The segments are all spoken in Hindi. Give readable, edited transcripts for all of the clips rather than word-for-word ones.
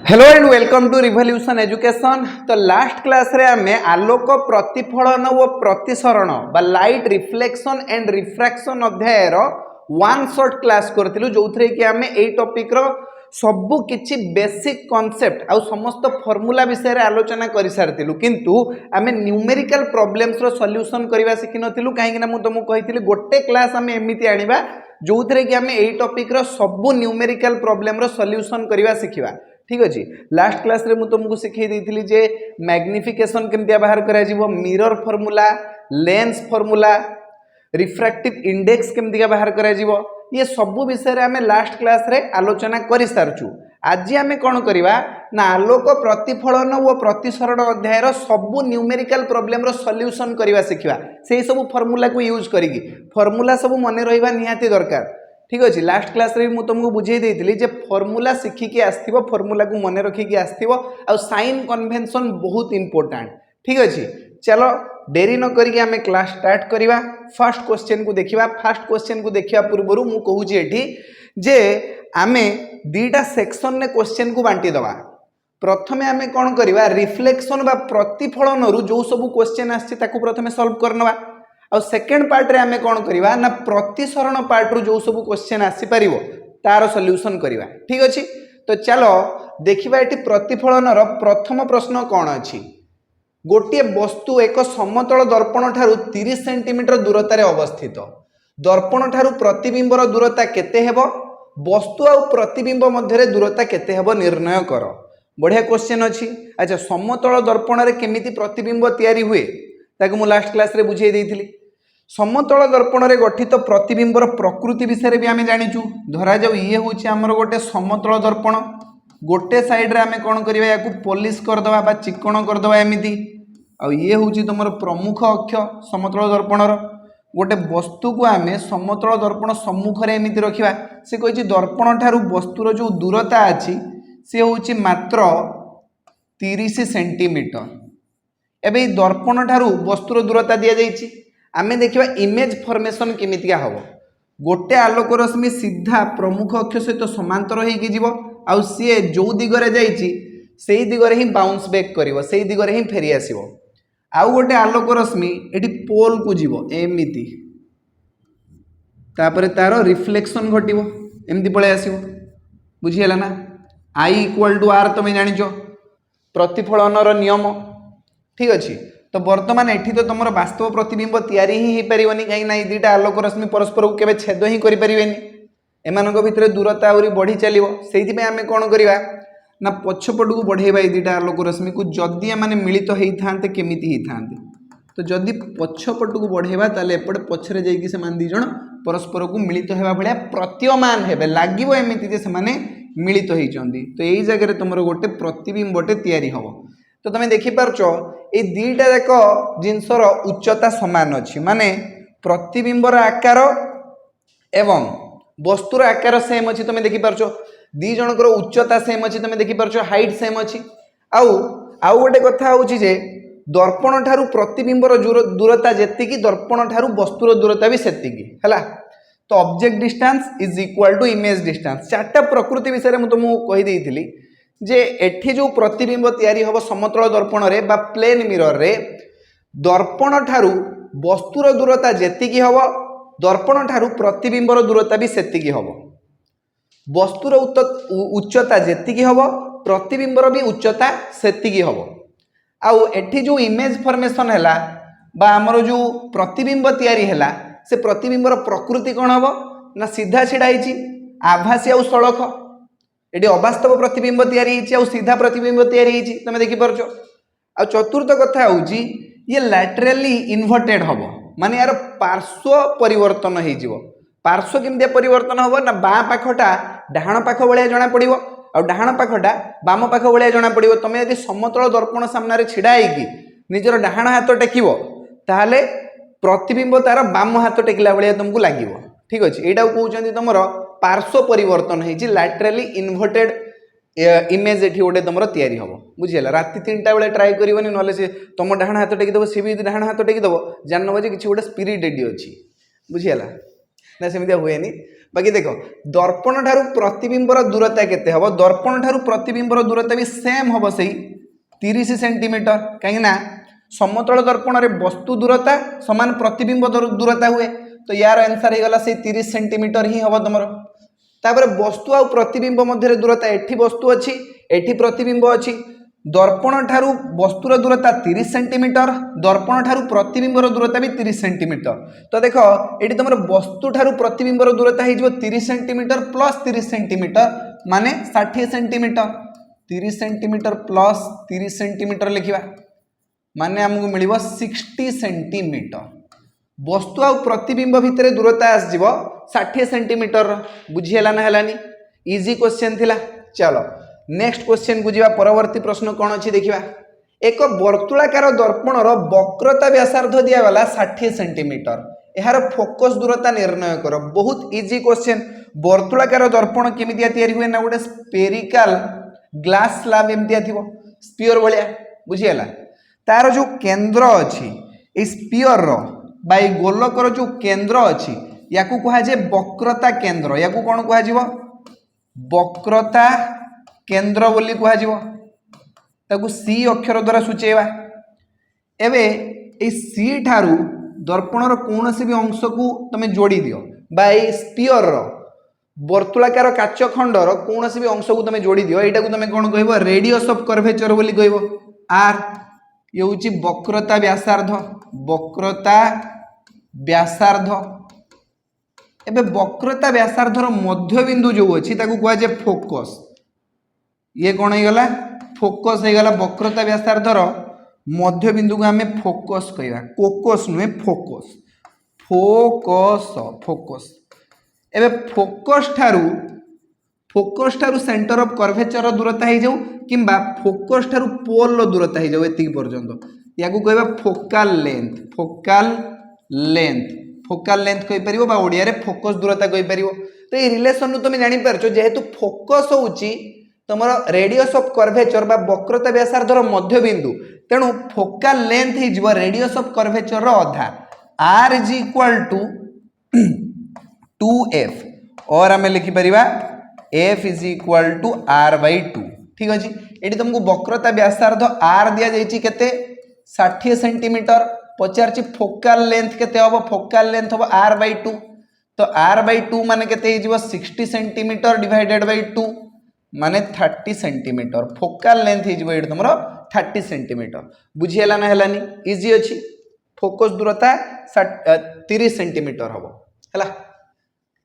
Hello and welcome to revolution education. तो लास्ट क्लास रे आमे आलोक प्रतिफलन व प्रतिसरण बा लाइट रिफ्लेक्शन एंड रिफ्रैक्शन अध्याय रो वन शॉट क्लास करथिलु जोथरे कि आमे एई टॉपिक रो सबु किछि बेसिक कांसेप्ट आ समस्त फार्मूला विषय रे आलोचना करि सारथिलु, किंतु आमे न्यूमेरिकल प्रॉब्लम्स रो सॉल्यूशन करबा सिखि नथिलु। काहे कि ना मु तुमको कहिथिलि गोटे क्लास आमे एमिति आनिबा जोथरे कि आमे एई टॉपिक रो सबु न्यूमेरिकल प्रॉब्लम रो सॉल्यूशन करबा सिखिबा। ठीक अच्छे। लास्ट क्लास रे मु तुमको सिखाई देइथिली जे मैग्निफिकेशन केमतिया बाहर करा जिवो, mirror formula, lens formula, refractive index केमतिया बाहर करा जिवो, ये सब विषय रे हमें लास्ट क्लास रे आलोचना करि सारछु। आज आमे कोन करिवा ना आलोक प्रतिफलन व प्रतिसरण अध्याय रो सब न्यूमेरिकल प्रॉब्लम रो सॉल्यूशन करबा सिखिबा। सेही सब फार्मूला को यूज करिकि फार्मूला सब मने रहिबा निहाती दरकार। ठीक अच्छे। लास्ट क्लास रे तुमको बुझे देइथिली जे फार्मूला सिखिकी आस्थिबो, फार्मूला को मन रखिकी आस्थिबो आ साइन कन्वेंशन बहुत इंपोर्टेंट। ठीक अच्छे। चलो देरी न करिके हमें क्लास स्टार्ट करिवा। फर्स्ट क्वेश्चन को देखिबा। फर्स्ट क्वेश्चन को देखिया पूर्वरु मु कहूची एठी जे आमे दीटा सेक्शन ने क्वेश्चन को बांटी दवा। प्रथमे आमे कोन करिवा रिफ्लेक्शन बा प्रतिफलन रु जो सब क्वेश्चन आछि ताकू प्रथमे सॉल्व करनवा। और सेकेंड पार्ट रे आमे कोन करिवा ना प्रतिसरण पार्ट रु जो सब क्वेश्चन आसी परिवो तार सॉल्यूशन करिवा। ठीक अछि। तो चलो देखिबा एटी प्रतिफलन रो प्रथम प्रश्न कोन अछि। गोटे वस्तु एक समतल दर्पण ठारू 30 सेंटीमीटर दूरता रे अवस्थित। दर्पण ठारू प्रतिबिंब रो दूरता केते हेबो, वस्तु और प्रतिबिंब मध्य रे दूरता केते हेबो निर्णय कर। बढ़िया क्वेश्चन अछि। अच्छा, समतल दर्पण रे केमिति प्रतिबिंब तयारी हुए ताकू मु लास्ट क्लास रे बुझाई देइथिली। समतल दर्पण रे गठित प्रतिबिंबर प्रकृति विषय भी आमे जानिचु। धरा जाऊ ये होची हमर गोटे समतल दर्पण, गोटे साइड रे आमे कोन करिवा याकू पॉलिश कर दवा बा चिकण कर दवा एमिति। आ ये होची तमर प्रमुख अक्ष समतल दर्पण रो। गोटे वस्तु को आमे समतल दर्पण सम्मुख रे एमिति रखिबा। से कहिची दर्पण ठारू वस्तुर जो दूरता अछि से होची मात्र 30 सेंटीमीटर। एबे दर्पण ठारू वस्तुर दूरता दिया जाइछि। आमे देखिबा इमेज फॉर्मेशन केमितिया हबो। गोटे आलोक रश्मि सीधा प्रमुख अक्ष सहित समांतर होइकी जीवो आ सी जो दिगरे जाइछि सेही दिगरे ही बाउंस बैक करिवो, सेही दिगरे ही फेरी आसीबो। आउ गोटे आलोक रश्मि एठी पोल को जीवो एमिति, तापरे तारो रिफ्लेक्शन घटिवो एमिति पळे आसीबो। बुझियला ना। I इक्वल टू R तमे जानिचो प्रतिफलन रो नियम। ठीक अछि। तो वर्तमान एठी तो तुमर वास्तव प्रतिबिंब तयारी ही परिवनी, कहीं ना दीटा आलोक रश्मि परस्पर को केबे छेद ही करि परिवेनी। एमानक भितरे दूरता आउरी बढ़ी चलिवो। सेहिति में आमे कोन करिवा ना पछपट को बढ़ेबा ए दीटा आलोक रश्मि को। जदि एमाने मिलित हेई थांते केमिति हेई थांते, तो जदि पछपट को बढ़ेबा ताले एपड पछरे जाईकी से मान दी जण परस्पर को मिलित हेबा भलिया प्रतीयमान हेबे, लागिवो एमिति जे से माने मिलित हेई चंदी। तो एई जगह रे तुमरो गोटे प्रतिबिंबटे तयारी हबो। तो तुम देखि पारछो ए दीटा जाक जिनसर उच्चता समान अछि, माने प्रतिबिंबर आकार एवं वस्तुर आकार सेम अछि। तुम देखि पारछो दी जनकर उच्चता सेम अछि, तुम देखि पारछो हाइट सेम अछि। आउ गोटे कथा होछि जे दर्पण ठारू प्रतिबिंबर दूरता जेतिकी दर्पण ठारू वस्तुर दूरता भी सेतिकी हैला। तो object distance is equal to image distance. चारटा प्रकृति विषय रे मु तुमको कहि देइथिली जे एठी जो प्रतिबिंब तयारी हबो समतल दर्पण रे बा प्लेन मिरर रे, दर्पण ठारू वस्तुर दूरता जेतिकी हबो दर्पण ठारू प्रतिबिंबर दूरता भी सेतिकी हबो। वस्तुर उच्चता जेतिकी हबो प्रतिबिंबर भी उच्चता सेतिकी हबो। आउ एठी जो इमेज फॉर्मेशन हैला बा हमर जो प्रतिबिंब तयारी हैला से प्रतिबिंबर प्रकृति कोन हबो ना सीधा छिडा हिची आभासी आउ सळख। एटी अवास्तव प्रतिबिंब तयारी हिची आउ सीधा प्रतिबिंब तयारी हिची, तमे देखि परछो। आ चतुर्थ कथा होउची ये लैटरली इन्वर्टेड हबो, माने यार पार्श्व परिवर्तन हेई जिवो। पार्श्व केमदिया परिवर्तन हबो ना बा पाखटा डाहाण पाख भलिया जणा पडिवो आ डाहाण पाखटा बाम पाख भलिया जणा पडिवो। तमे यदि समतल दर्पण सामने रे छिडा हेकी निजर डाहाण हाथ टेकिवो ताहाले प्रतिबिंब तार बाम हाथ टेकिला भलिया तुमको लागिवो। ठीक अछि। एटा कहउचंदी तमरो पार्श्व परिवर्तन हेची, लैटरली इन्वर्टेड इमेज एठी गोटे तुमरो तयारी हबो। बुझियला। राति 3टा बेले ट्राई करिवनी, नले से तुम डाहाण हाथ टेकी दबो, से भी डाहाण हाथ टेकी दबो, जाननो जे किछि गोटे स्पिरिट एडी अछि। बुझियला ना, सेमिदिया हुएनी। बाकी देख दर्पण ठारू प्रतिबिंबर दूरता केते हबो दर्पण ठारू प्रतिबिंबर दूरता भी सेम हबो सही 30 सेंटीमीटर कहीं समतल दर्पण रे वस्तु दूरता समान प्रतिबिंब दूरता हुए तो यार आंसर हो गला से 30 सेंटीमीटर ही हम तुम तापर वस्तु आ प्रतिबिंब मध्य दूरता एठी वस्तु अच्छी एठी प्रतिबिंब अच्छी दर्पण ठारू वस्तुर दूरता 30 सेंटीमीटर दर्पण ठारू प्रतिबिंबर दूरता भी 30 सेंटीमीटर तो देख ये तुम वस्तु ठारू प्रतिबिंबर दूरता हो 30 सेंटीमीटर प्लस 30 सेंटीमीटर माने 60 सेंटीमीटर 30 सेंटीमीटर प्लस 30 सेंटीमीटर लिखा माने आमको मिल 60 सेंटीमीटर वस्तु आ प्रतिबिंब भितर दूरता आसजिव 60 सेंटीमीटर बुझीगला ना हेलानी इजी क्वेश्चन थिला। चलो नेक्स्ट क्वेश्चन को जीवा परवर्ती प्रश्न कौन अच्छी देखा एक वर्तुलाकार दर्पणर वक्रता व्यासार्ध दिगला 60 सेंटीमीटर यार फोकस दूरता निर्णय कर बहुत इजी क्वेश्चन वर्तुलाकार दर्पण केमितिया तैयारी हुए ना गोटे स्पेरिकल ग्लास स्लैब एमतिया थिबो स्पीयर भलिया बुझीगला तार जो केंद्र अच्छी ए स्पीयर रो बाई गोलकर जो केंद्र अच्छी या कहुए वक्रता केंद्र या कौन कह वक्रता केंद्र बोली कह सी अक्षर द्वारा सूचेवा एवे ए सी ठारू दर्पणर कौन भी अंश को तुम जोड़ी दियो बाई स्पीयर वर्तुलाकार काच खंडर कौन भी अंश को तुम जोड़ी दियो यहाँ तुम कौन कह रेडियस ऑफ कर्वेचर बोली कह आर ये हूँ वक्रता व्यासार्ध वक्रता व्यासार्ध एबे वक्रता व्यासार्धर मध्यबिंदु जो अच्छी कहुए फोकस ये कौन हो गला फोकस हो गला वक्रता व्यासार्धर मध्यबिंदु को आम फोकस कहवा कोकस नुहे फोकस फोकस फोकस एबे फोकस ठारू सेंटर ऑफ कर्वेचर दूरता हो जाऊ किंबा फोकस ठारू पोल दूरता हो जाऊ एति पर्यंत या कहवा फोकाल लेंथ कहीपर ओडिया फोकस दूरता कहीपर तो ये रिलेसन तुम जापर जेहेतु फोकस होची तुम रेडियस ऑफ कर्वेचर बा वक्रता व्यासार्धर मध्यबिंदु तेणु फोकाल लेंथ हो रेडियस ऑफ कर्वेचर अधा r is equal to 2f और आम लिखिपर f is equal to r/2 ठीक अच्छे ये तुमको वक्रता व्यासार्ध r दि जाइए केते 60 सेंटीमीटर पचार फोकाल लेंथ केते हम फोकाल लेंथ हम r/2 तो r/2 माने केते 60 सेंटीमीटर डिवाइडेड बाय 2 माने 30 सेंटीमीटर फोकाल लेंथ हो तुम 30 सेंटीमीटर बुझीगला ना हेलानी इजी अच्छी फोकस दूरता 30 सेंटीमीटर हम है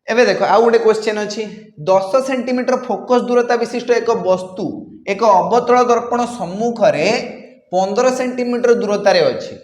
एवं देख आउ गोटे क्वेश्चन अच्छी 10 सेंटीमीटर फोकस दूरता विशिष्ट एक वस्तु एक अवतल दर्पण सम्मुख में 15 सेंटीमीटर दूरतार अच्छी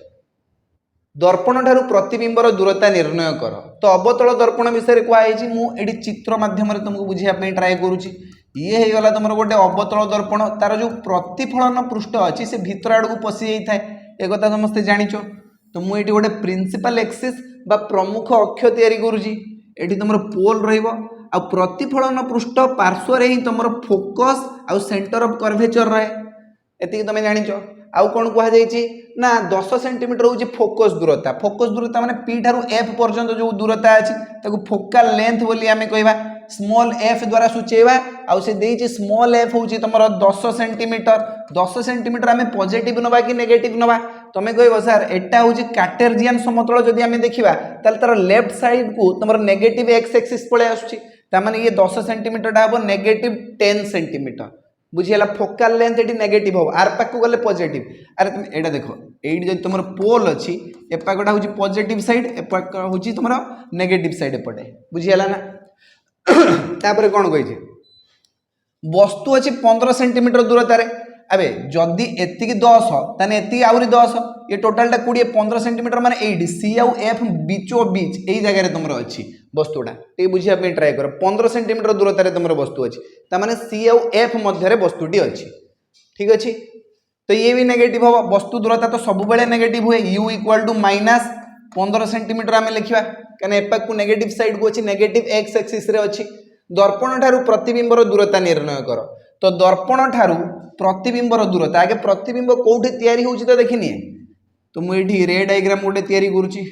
दर्पण ठारू प्रतिबिंबर दूरता निर्णय कर तो अवतल दर्पण विषय कहुई मुझे चित्र मध्यम तुमको बुझापी ट्राए करुँची ये हो गला तुम गोटे अवतल दर्पण तार जो प्रतिफलन पृष्ठ अच्छी से भितर आड़ को पशि जाए एक समस्ते जाच तो मुझे गोटे प्रिंसिपल एक्सिस बा प्रमुख अक्ष तैयारी करुँची ये तुम पोल रहा प्रतिफलन पृष्ठ पार्श्व ही तुम फोकस आउ सेंटर ऑफ कर्वेचर रहे ये तुम जाच आउ कौन कहुई ना 10 सेंटीमीटर हूँ फोकस दूरता माने पी ठारू एफ पर्यंत जो दूरता अच्छी फोकाल लेंथ बोली आम कहवा स्मॉल एफ द्वारा सूचेवा आउ से देइछि स्मॉल एफ हूँ तुम 10 सेंटीमीटर आम पॉजिटिव नवा कि नेगेटिव नवा तुम कह सर एटा हूँ कार्टेशियन समतल जदि आम देखा तार लेफ्ट साइड को तुम नेगेटिव एक्स एक्सिस पलि आसुची ये 10 सेंटीमीटर हम नेगेटिव 10 सेंटीमीटर बुझीगला फोकाल लेंथ ये नेगेटिव हम आर पाक गले पॉजिटिव अरे तुम एटा देख ये तुम पोल अच्छी एपाकटा हूँ पॉजिटिव साइड एपाक हूँ तुम नेगेटिव साइड एपटे बुझीगला ना तापर कौन कही वस्तु अच्छी 15 सेंटीमीटर दूरतार अबे जदि एति 10 ताने एति आउरी 10 ये टोटालटा 20 15 सेंटीमीटर माने 8 सी आउ एफ बीचो बीच यही जगह तुम अच्छी वस्तुटा ये बुझापी ट्राए कर 15 सेंटीमीटर दूरतार तुम वस्तु अच्छी ताने सी आउ एफ मध्य वस्तुटी अच्छी ठीक अच्छे तो ये भी नेगेटिव हम वस्तु दूरता तो सब नेगेटिव हुए u equal to minus 15 centimetre आम लिखा कहीं एपाक नेगेटिव साइड को अच्छी नेगेटिव एक्स एक्सिस रे अच्छी दर्पण ठारू प्रतिबिंबर दूरता निर्णय कर तो दर्पण ठारू प्रतिबिंबर दूरता आगे प्रतिबिंब कौटी तैयारी होची तो देखिए तो मुझे रे डायग्राम गोटे तैयारी करुच्ची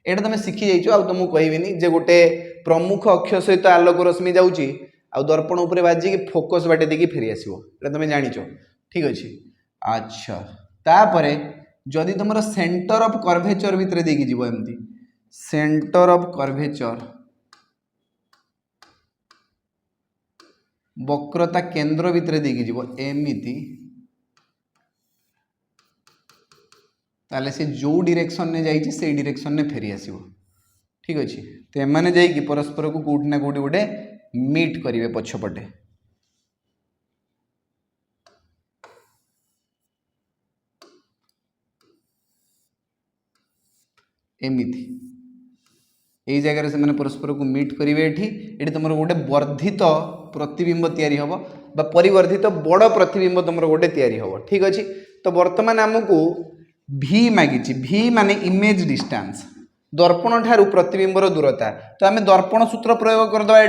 एटा तुम शिखी जाइछ आ तुमको कहबिनी जे गोटे प्रमुख अक्ष सहित आलोक रश्मि जाउची आ दर्पण उपरे बाजी कि फोकस बाटे देकी फेरी आसीबो एटा तुम जानिछ ठीक अछि। अच्छा तापरे जदि तुमर सेंटर ऑफ कर्वेचर भितर देकी जीवो एमती सेंटर ऑफ कर्वेचर वक्रता केंद्र भितर देकी जीवो एमिति ताले से जो डायरेक्शन ने जाइए से डायरेक्शन ने फेरी आसीबो ठीक अच्छे। तो एमाने जाइए परस्पर को कोठी ना कोठी गोटे मीट करेंगे पछपटे एमिति यही जगह से मैंने परस्पर को मीट करेंगे ये तुम गोटे वर्धित प्रतिबिंब तैयारी हम बा परिवर्धित बड़ प्रतिबिंब तुम गोटे तैयारी हम ठीक अच्छे। तो वर्तमान आमको भी मागिची भी माने इमेज डिस्टेंस दर्पण ठारू प्रतिबिंबर दूरता तो आम दर्पण सूत्र प्रयोग करदे ये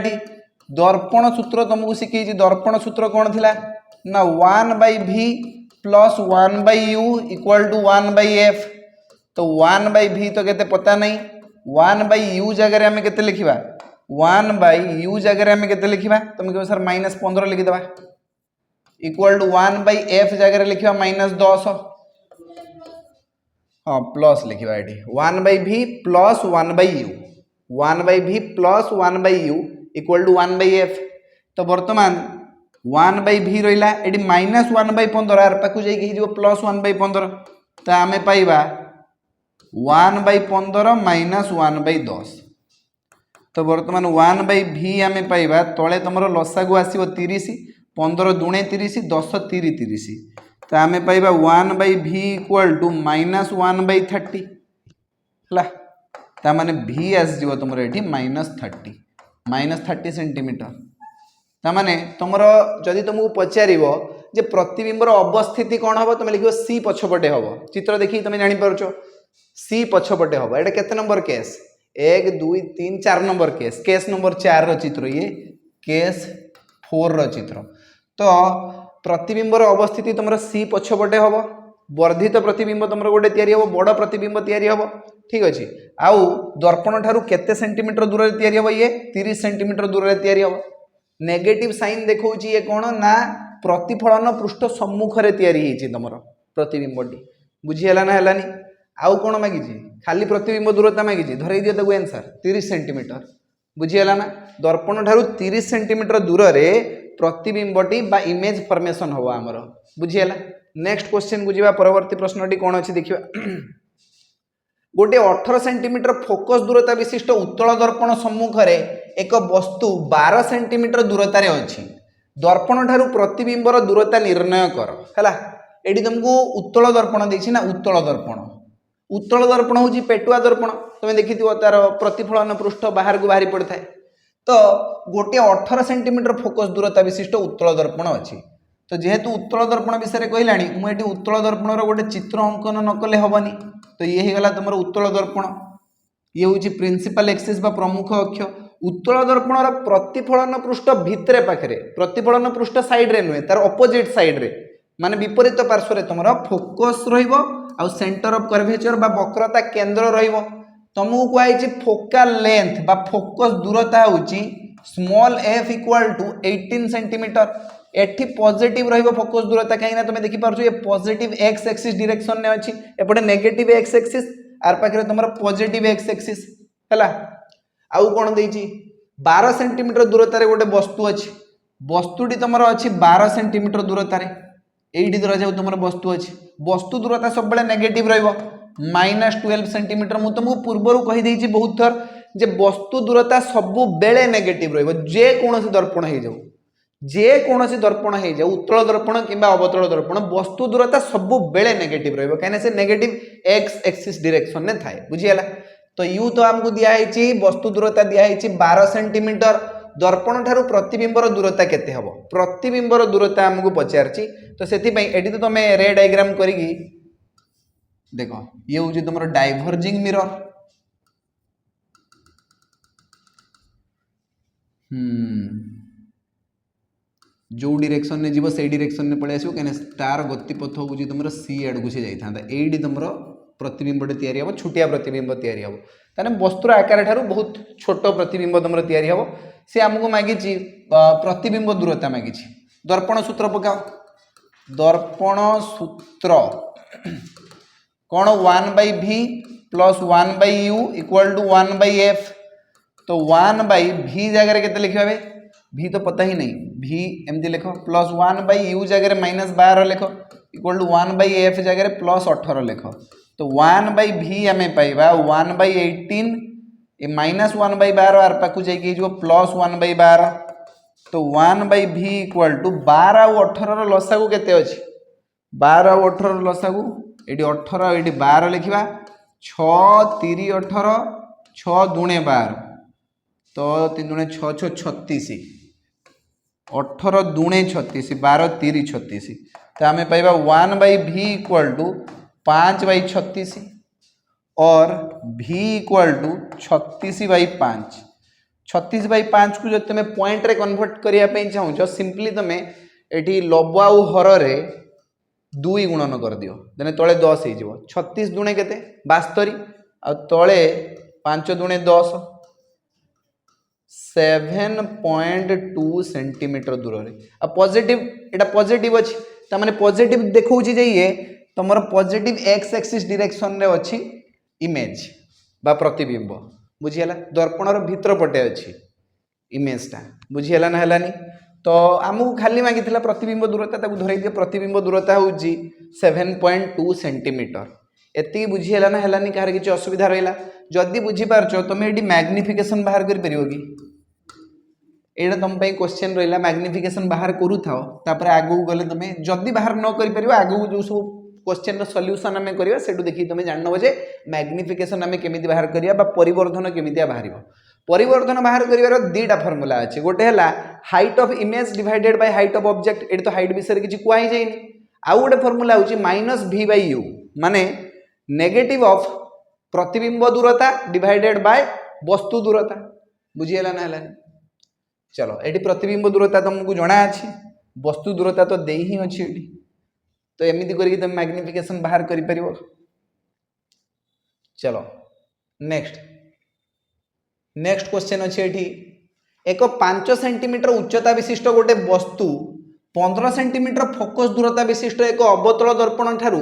दर्पण सूत्र तुमको शिखी दर्पण सूत्र कौन थिला ना 1/v plus 1/u equal to 1/f तो 1/v तो केते पता नहीं 1/u जगह आम के लिखा 1/u जगह आम के लिखा तुम कह सर -15 लिखिदेवा इक्वल टू 1/f जगह लिखा -10 हाँ प्लस लिखा ये 1/v plus 1/u 1/v plus 1/u equal to 1/f तो वर्तमान 1/v रहा ये -1/15 आर पाखु जाइए प्लस 1/15 तो आम पाइबा 1/15 माइनस 1/10 तो वर्तमान 1/v आम पाइबा तले तुम लसागु आसो 30 15 दुणे 30 10 3 30 तो आम पाइबा 1/v इक्वल टू -1/30 है ताने v आसो तुम ये -30 सेंटीमीटर ताने तुम जदि तुमको पचार जे प्रतिबिंबर अवस्थिति कौन हम तुम लिख सी पछपटे हम चित्र देखिए तुम जापर सी पछपटे हम ये केते number case 1 2 3 4 number case number 4 चित्र ये केस 4 चित्र तो प्रतिबिंबर अवस्थिति तुम सी पछपटे हम वर्धित प्रतिबिंब तुम गोटे तैयारी हम बड़ प्रतिबिंब तैयारी हम ठीक अच्छे। आउ दर्पण ठारू केते सेंटीमीटर दूर तैयारी हम ये 30 सेंटीमीटर दूर तैयारी हम नेगेटिव साइन देखो ये कौन ना प्रतिफलन पृष्ठ सम्मुख रे तैयारी होती तुम प्रतिबिंबटी बुझीगला ना है आउ कौन मागी खाली प्रतिबिंब दूरता मागी धरई दियो ताको आंसर 30 सेंटीमीटर बुझीगला ना दर्पण ठारू 30 सेंटीमीटर दूर रे प्रतिबिंबटी बा इमेज फॉर्मेशन हम आमर बुझीगला। नेक्स्ट क्वेश्चन को जीवा परवर्ती प्रश्नटी कौन अच्छी देखिए गोटे 18 सेंटीमीटर फोकस दूरता विशिष्ट उत्तल दर्पण सम्मुख रे एक वस्तु 12 सेंटीमीटर दूरतार अच्छी दर्पण ठारू प्रतिबिंबर दूरता निर्णय कर है ये तुमको उत्तल दर्पण देखी ना उत्तल दर्पण हूँ पेटुआ दर्पण तुम देखी तार प्रतिफलन पृष्ठ बाहर को बाहरी पड़ता है तो गोटे 18 सेंटीमीटर फोकस दूरता विशिष्ट उत्तल दर्पण अच्छी तो जेहेतु उत्तल दर्पण विषय कहला मुझे उत्तल दर्पण गोटे चित्र अंकन न कले हेनी तो ये होगा तुम उत्तल दर्पण ये हूँ प्रिंसिपल एक्सिस बा प्रमुख अक्ष उत्तल दर्पण प्रतिफलन पृष्ठ भितरे पाखे प्रतिफलन पृष्ठ सैड्रे नुहे तार अपोजिट सैड्रे माने विपरीत पार्श्व तुम फोकस रहा सेंटर ऑफ कर्वेचर बा वक्रता केंद्र रहिबो तुमको कहुई फोकल लेंथ बा फोकस दूरता होची small f equal to 18 centimetre एठी पॉजिटिव रहिबो फोकस दूरता कहीं तुम देखि पारछो ये पॉजिटिव x एक्सिस डायरेक्शन ने अछि एपटे नेगेटिव x एक्सिस आर पाखरे तुमरा पॉजिटिव x एक्सिस हैला आउ कोन देछि 12 सेंटीमीटर दूरता रे गोटे वस्तु अछि वस्तुटी तुमरा अछि 12 सेंटीमीटर दूरता रे एठी धरा जाऊ तुमरा वस्तु अछि वस्तु दूरता सब बेले नेगेटिव रहिबो -12 सेंटीमीटर मु तुमको पूर्वरु कहि देछि बहुत थर जे वस्तु दूरता सब बेले नेगेटिव रहिबो जे कोनोसी दर्पण हे जाऊ जे कोनोसी दर्पण हे जाऊ उत्तल दर्पण किबा अवतल दर्पण वस्तु दूरता सब बेले नेगेटिव रहिबो काने से नेगेटिव x एक्सिस डायरेक्शन ने थाए बुझियला तो u तो हमको दिया हेछि वस्तु दूरता दिया हेछि 12 सेंटीमीटर दर्पण ठारू प्रतिबिंबर दूरता केते हबो प्रतिबिंबर दूरता हमको पचारछि तो सेति पई एडी तो तमे रे डायग्राम करिगी देखो ये हूँ तुम डाइवर्जिंग मिरर जो डायरेक्शन ने जीव से डायरेक्शन ने पड़े आसो कहीं तार गतिपथ हूँ तुम सी आड़ को सी जाता ये तुम प्रतिबिंबटे तैयारी हम छुटिया प्रतिबिंब तैयारी हम ताने वस्तुर आकार ठारू बहुत छोट प्रतिबिंब तुम तैयारी हम सी आमको मागी प्रतिबिंब दूरता मागी दर्पण सूत्र पकाओ दर्पण सूत्र कौन 1/v plus 1/u equal to 1/f तो 1/v जगह के लिखा भाई v तो पता ही नहीं v एमती लिख प्लस 1/u जगह -12 लिख इक्वल टू 1/f जगह प्लस 18 लिख तो 1/v आम पाइबा 1/18 ये -1/12 आर पाक जाइए प्लस 1/12 तो 1/v इक्वल टू 12 और 18 लसागु केते अछि 12 और 18 लसागु ये 18 ये 12 लिखा 6 3 18 6 दूणे 12 तो 3 दूणे 6 6 36 18 दूणे 36 12 3 36 तो आम पाइबा 1/v इक्वल टू 5/36 और v इक्वल टू 36/5 36/5 को जो तुम पॉइंट रे कन्वर्ट करने चाहूँ सिंपली तुम ये लब आउ हर 2 गुणन कर दियो देने तले 10 हो 36 दूणे केते 72 आ तले 5 दूणे 10 7.2 सेंटीमीटर दूर रे पॉजिटिव एटा पॉजिटिव अछि त माने पॉजिटिव देखौछि जे ये तुमर पॉजिटिव एक्स एक्सिस डायरेक्शन रे अछि इमेज बा प्रतिबिंब बुझिला दर्पणर भीतर पटे अछि इमेजटा बुझिला ना हलानी तो आमको खाली मागिथिला प्रतिबिंब दूरता ताकू धरै दियो प्रतिबिंब दूरता होउछि 7.2 सेंटीमीटर एति बुझिला ना हलानी कार किछि असुविधा रहिला जदी बुझी पारछो तमे एडी मैग्निफिकेशन बाहर कर परियो कि एटा तुम पे क्वेश्चन रहिला मैग्निफिकेशन बाहर करू थाओ तापर आगु गले तमे जदी बाहर न करि परियो आगु जो सब क्वेश्चन रो सॉल्यूशन हमें करियो सेटु देखि तमे जाननो जे मैग्निफिकेशन हमें केमिति बाहर करिया बा परिवर्धन केमितिया बाहरिबो परिवर्धन बाहर करिवार दुईटा फॉर्मूला अछि गोटे हला height of image divided by height of object eighty तो हाइट विषय किछि कुआ ही जाइनी आ गोटे फॉर्मूला होछि -v/u माने नेगेटिव ऑफ प्रतिबिंब दूरता डिवाइडेड बाय वस्तु दूरता बुझियला ना हला चलो एटी प्रतिबिंब दूरता तुमको जणा अछि वस्तु दूरता तो देई ही अछि एटी तो एमिति करके तुम मैग्निफिकेशन बाहर करि परिबो चलो नेक्स्ट क्वेश्चन अच्छे ये एक 5 सेंटीमीटर उच्चता विशिष्ट गोटे वस्तु 15 सेंटीमीटर फोकस दूरता विशिष्ट एक अवतल दर्पण ठारू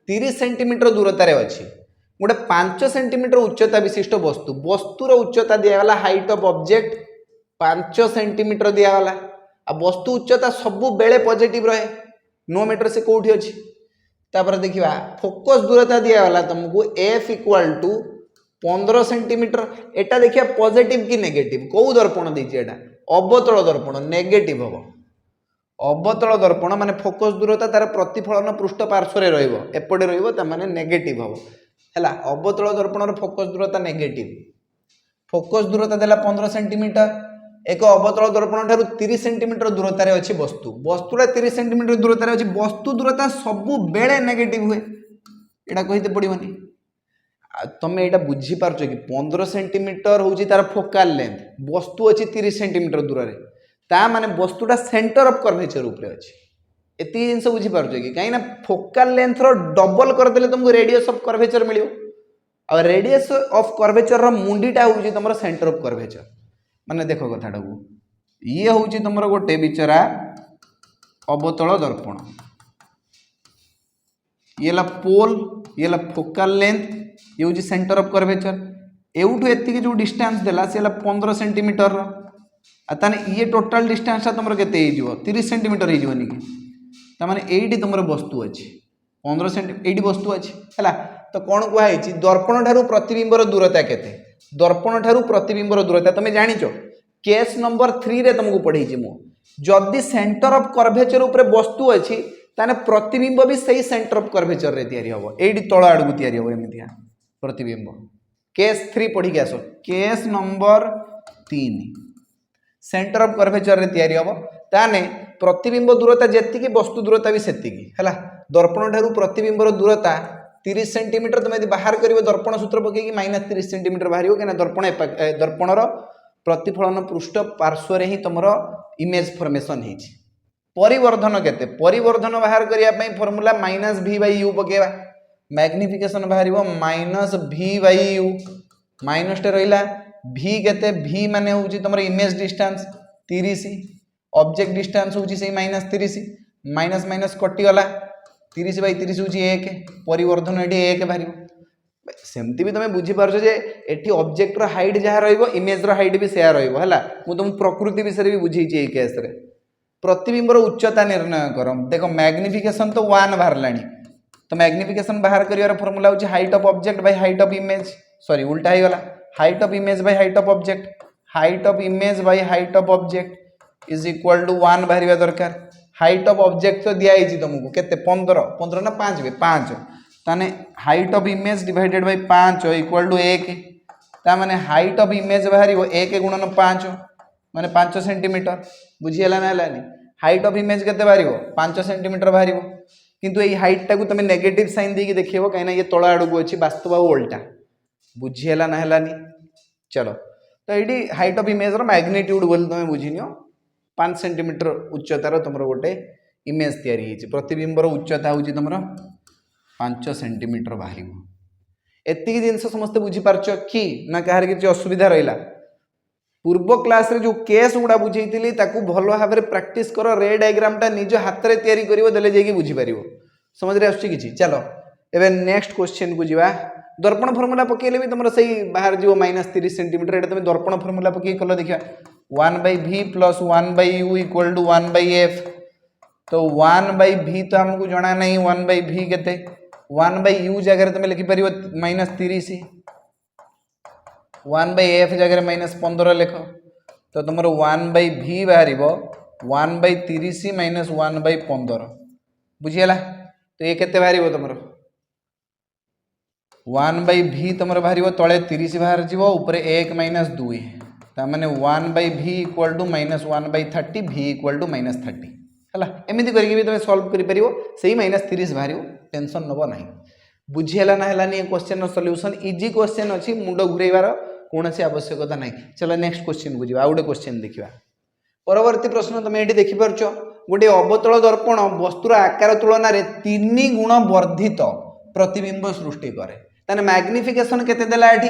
30 सेंटीमीटर दूरतार अच्छी गोटे 5 सेंटीमीटर उच्चता विशिष्ट वस्तु वस्तुर उच्चता दिगला हाइट ऑफ ऑब्जेक्ट 5 सेंटीमीटर दिगला आ वस्तु उच्चता सबु बेले पॉजिटिव रहे नो मीटर से कौटी अच्छी तापर देखिबा फोकस दूरता दिगला तुमको f इक्वल टू 15 सेंटीमीटर एटा देखिए पॉजिटिव कि नेगेटिव कौ दर्पण देछि एटा अवतल दर्पण नेगेटिव हम अवतल दर्पण माने फोकस दूरता तार प्रतिफलन पृष्ठ पार्श्व रे रहइबो एपटे रहइबो त माने नेगेटिव हम हैला अवतल दर्पण रो फोकस दूरता नेगेटिव फोकस दूरता देला 15 सेंटीमीटर एक अवतल दर्पण ठारू 30 सेंटीमीटर दूरता रे अछि वस्तु वस्तुरा 30 सेंटीमीटर दूरता रे अछि वस्तु दूरता सबु बेले नेगेटिव हुए एटा कहिते पड़िबनी तुम यहाँ बुझी पार्छ कि 15 सेंटीमीटर हूँ तार फोकाल लेंथ वस्तु अच्छी 30 सेंटीमीटर दूर में ता माने वस्तुटा सेंटर ऑफ कर्वेचर उपरे अच्छी एति जिनस बुझी पार्छ कि कहीं फोकाल लेंथ रो डबल करदेले तुमको रेडियस ऑफ कर्वेचर मिलियो आ रेडियस ऑफ कर्वेचर रो मुंडीटा हूँ तुम सेंटर ऑफ कर्वेचर माने देखो कथाटा को ये हूँ तुम गोटे बिचरा अवतल दर्पण ये ला पोल ये ला फोकाल लेंथ ये हूँ सेंटर ऑफ कर्वेचर एवठू एति जो डिस्टेंस देला से 15 सेंटीमीटर ताने ये टोटल डिस्टेंस तुम के 30 सेंटीमीटर होनी कि ताने एटी तुम वस्तु अच्छी 15 सेंटीमीटर वस्तु अच्छी है तो कौन कहुई दर्पण ठारू प्रतिबिंबर दूरता केते दर्पण ठारू प्रतिबिंबर दूरता तुम जानिच केस नंबर 3 रे तुमको पढ़े जदि सेंटर ऑफ कर्वेचर उपरे वस्तु अच्छी ताने प्रतिबिंब भी सही सेंटर ऑफ कर्वेचर रे तैयारी होबो एडी तळ आडू तैयारी होबो एमितिया प्रतिबिंब केस 3 पढ़ी के आसो case number 3 centre of curvature रे तैयारी होबो ताने प्रतिबिंब दूरता जेतिकी वस्तु दूरता भी सेतिकी हैला दर्पण ठारू प्रतिबिंबर दूरता 30 सेंटीमीटर तुम यदि बाहर करिवो दर्पण सूत्र पकेकी -30 सेंटीमीटर बाहरियो केना दर्पणर प्रतिफलन पृष्ठ पार्श्व रे ही तुमरो इमेज फॉर्मेशन हेछि परिवर्धन केते परिवर्धन बाहर करिया पई फार्मूला -v/u पकेबा मैग्निफिकेशन बाहर माइनस भी बाई यू माइनस टे रहा भी केते भी माने होची तुम इमेज डिस्टेंस 30 ऑब्जेक्ट डिस्टेंस होची से माइनस 30 माइनस माइनस कटि गला 30 बाई 30 होची 1 परिवर्धन एटी 1 बाहर सेमती भी तुम बुझीपार जे एटी ऑब्जेक्ट रो हाइट जहाँ रहिबो इमेज रो हाइट भी सेया रहिबो हला मु तुम प्रकृति विषय भी बुझेछि ए केस रे प्रतिबिंबर उच्चता निर्णय कर देखो मैग्निफिकेशन तो 1 बाहर लानी तो मैग्निफिकेशन बाहर करिवार फॉर्मूला होची height of object by height of image sorry उल्टा ही गला height of image by height of object is equal to 1 बाहर दरकार हाइट ऑफ ऑब्जेक्ट तो दिया ही तुमको केते 15 ना 5 5 ताने height of image divided by 5 equal to 1 ता माने हाइट ऑफ इमेज बाहर 1 गुणन 5 माने 5 सेंटीमीटर बुझियला ना हलानी हाइट ऑफ इमेज केते बाहर 5 सेंटीमीटर बाहर किंतु ये हाइट टाकू तुम नेगेटिव साइन देकी देखियो कहीं ये तଳ आड़ू अच्छी वास्तव उल्टा बुझीला ना हलानी चलो तो ये हाइट ऑफ इमेज रो मैग्नीट्यूड बोली तुम बुझीनियो 5 सेंटीमीटर उच्चतार तुम गोटे इमेज तैयारी होती प्रतिबिंबर उच्चता हूँ तुम 5 सेंटीमीटर बाहर एतिक जिनस समस्ते बुझीपारच कि ना कहार किसी असुविधा रहा पूर्व क्लास रे जो केस गुड़ा बुझेइतिली ताकू भल भाव में प्रैक्टिस कर रे डायग्राम टा निज हाथ में तैयारी करिवो देले जेकी बुझी पारिवो समझ रे आछी किछि चलो एबे नेक्स्ट क्वेश्चन को जीवा दर्पण फॉर्मूला पकेले भी तुमरो सही बाहर जीवो -30 सेंटीमीटर एटा तुम दर्पण फॉर्मूला पके कलो देखिया 1/v + 1/u = 1/f तो 1/v तो हमको जाना नहीं 1/v केते 1/u जगह तुम लिखि पारिवो -30 1/f जगह -15 लिख तो तुम 1/v बाहर 1/30 - 1/15 बुझीगला तो ये केते बाहर तुम 1/v तुम बाहर तले 30 बाहर जीव ऊपर 1 - 2 ताने 1/v = -1/30 v = -30 है एमती करके भी तुम सॉल्व कर सही -30 बाहर टेंशन नब ना बुझीगला ना है क्वेश्चन सॉल्यूशन इजी क्वेश्चन अच्छी मुंड घुरेबार कौन सी आवश्यकता ना चलो नेक्स्ट क्वेश्चन को जा गोटे क्वेश्चन देखा परवर्ती प्रश्न तुम ये देखिपार गोटे अवतल दर्पण वस्तुर आकार तुलन में 3 गुण वर्धित प्रतिबिंब सृष्टि करे ताने मैग्निफिकेशन केते देला एठी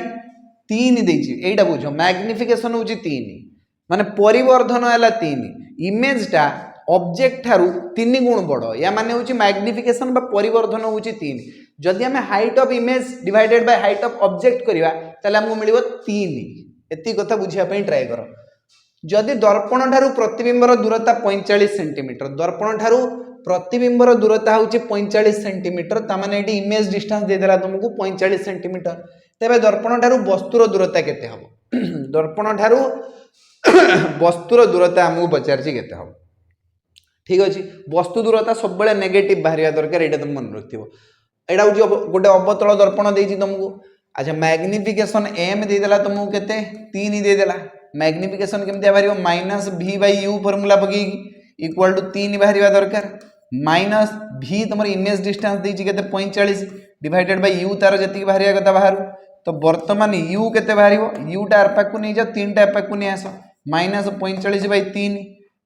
3 देछि एटा बुझो मैग्निफिकेशन होछि 3 माने परिवर्धन हैला 3 इमेज टा ऑब्जेक्ट ठारू 3 गुण बड़ या माने होछि मैग्निफिकेशन बा परिवर्धन होछि 3 जदि हमें height of image divided by height of object करिवा ताले हमको मिलिबो 3 एति कथा बुझिया पई ट्राई करो जदि दर्पण ठारू प्रतिबिंबर दूरता 45 सेंटीमीटर दर्पण ठारू प्रतिबिंबर दूरता होछि 45 सेंटीमीटर ता माने एटी इमेज डिस्टेंस दे देला तुमको 45 सेंटीमीटर तबे दर्पण ठारू वस्तुर दूरता केते हबो दर्पण ठारू वस्तुर दूरता हमको पचारछि केते हबो ठीक अछि वस्तु दूरता सब बेले नेगेटिव बाहरिया दरकार एटा तुम मन रखथिबो एटा होछि गोटे अवतल दर्पण देछि तुमको अच्छा मैग्निफिकेशन m दे देला तुमको केते 3 दे देला मैग्निफिकेशन केमते बाहरियो -v/u फार्मूला पकेगी इक्वल टू 3 बाहरिया दरकार -v तुम इमेज डिस्टेंस देछि केते 45 डिवाइडेड बाय u तार जति बाहरिया कथा बाहर तो वर्तमान u केते बाहरियो u टा आर पाक को नहीं जा 3 टा पाक को नहीं आसो -45/3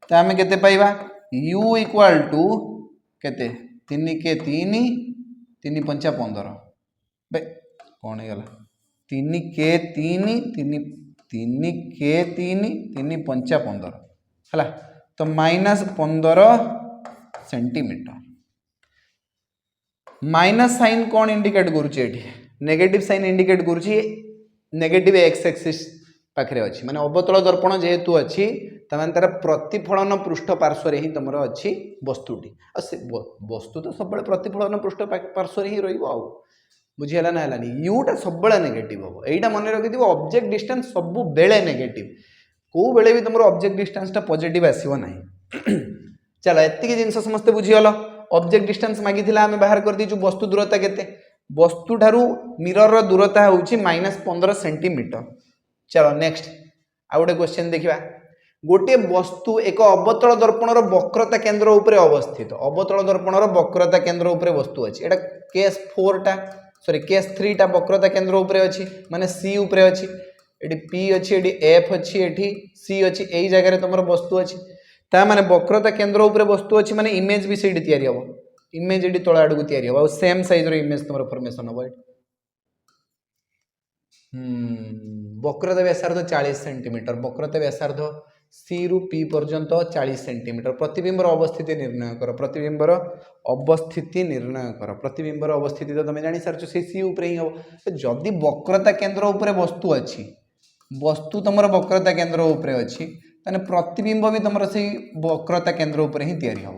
तो हमें केते पाइबा u इक्वल टू केते 3 के 3 3 5 15 बे कौन है गला 3 के 3 3 के 3 3 5 15 है तो -15 सेंटीमीटर माइनस साइन कौन इंडिकेट करुचे नेगेटिव साइन इंडिकेट करुची नेगेटिव एक्स एक्सिस पाखे अच्छी माने अवतल दर्पण जेहेतु अच्छी तमाने तार प्रतिफलन पृष्ठ पार्श्व ही तुम अच्छी वस्तुटी वस्तु तो सब प्रतिफलन पृष्ठ पार्श्व ही रही बुझीगला ना है यूटा सब नेगेटिव हम यहीटा मन रखि ऑब्जेक्ट डिस्टेंस सब बेले नेगेटिव कौ बेले भी तुम ऑब्जेक्ट डिस्टेंसटा पॉजिटिव आसो ना चलो एतिक जिनस समस्ते बुझीगल ऑब्जेक्ट डिस्टेंस मागिथिला आमे बाहर कर दीचु वस्तु दूरता केते वस्तु ठारू मिरर रो दूरता होउची -15 सेंटीमीटर चलो नेक्स्ट आ गोटे क्वेश्चन देखिबा गोटे वस्तु एक अवतल दर्पणर वक्रता केंद्र उपरे अवस्थित अवतल दर्पणर वक्रता केंद्र उपरे वस्तु अछि एटा केस 4 टा सॉरी केस 3 टा वक्रता केंद्र उपरे अछि माने सी उपरे अछि एटी पी अछि एटी एफ अछि एटी सी अछि एई जगह रे तमरो वस्तु अछि ता माने वक्रता केंद्र उपरे वस्तु अछि माने इमेज भी सेठी तयारी हबो इमेज ये तल आड़ को तैयारी हम सेम साइज इमेज तुम फॉर्मेशन हम वक्रता व्यासार्ध 40 सेंटीमीटर वक्रता व्यासार्ध सी रु पी पर्यंत 40 सेंटीमीटर प्रतिबिंबर अवस्थिति निर्णय कर प्रतिबिंबर अवस्थिति निर्णय कर प्रतिबिंबर अवस्थिति तो तुम जानी सार्च से सी उपरे ही हम जदि वक्रता केन्द्र उपरे वस्तु अच्छी वस्तु तुम वक्रता केन्द्र उपरे अच्छी ताने प्रतिबिंब भी तुम से वक्रता केन्द्र उपरे ही तैयारी हम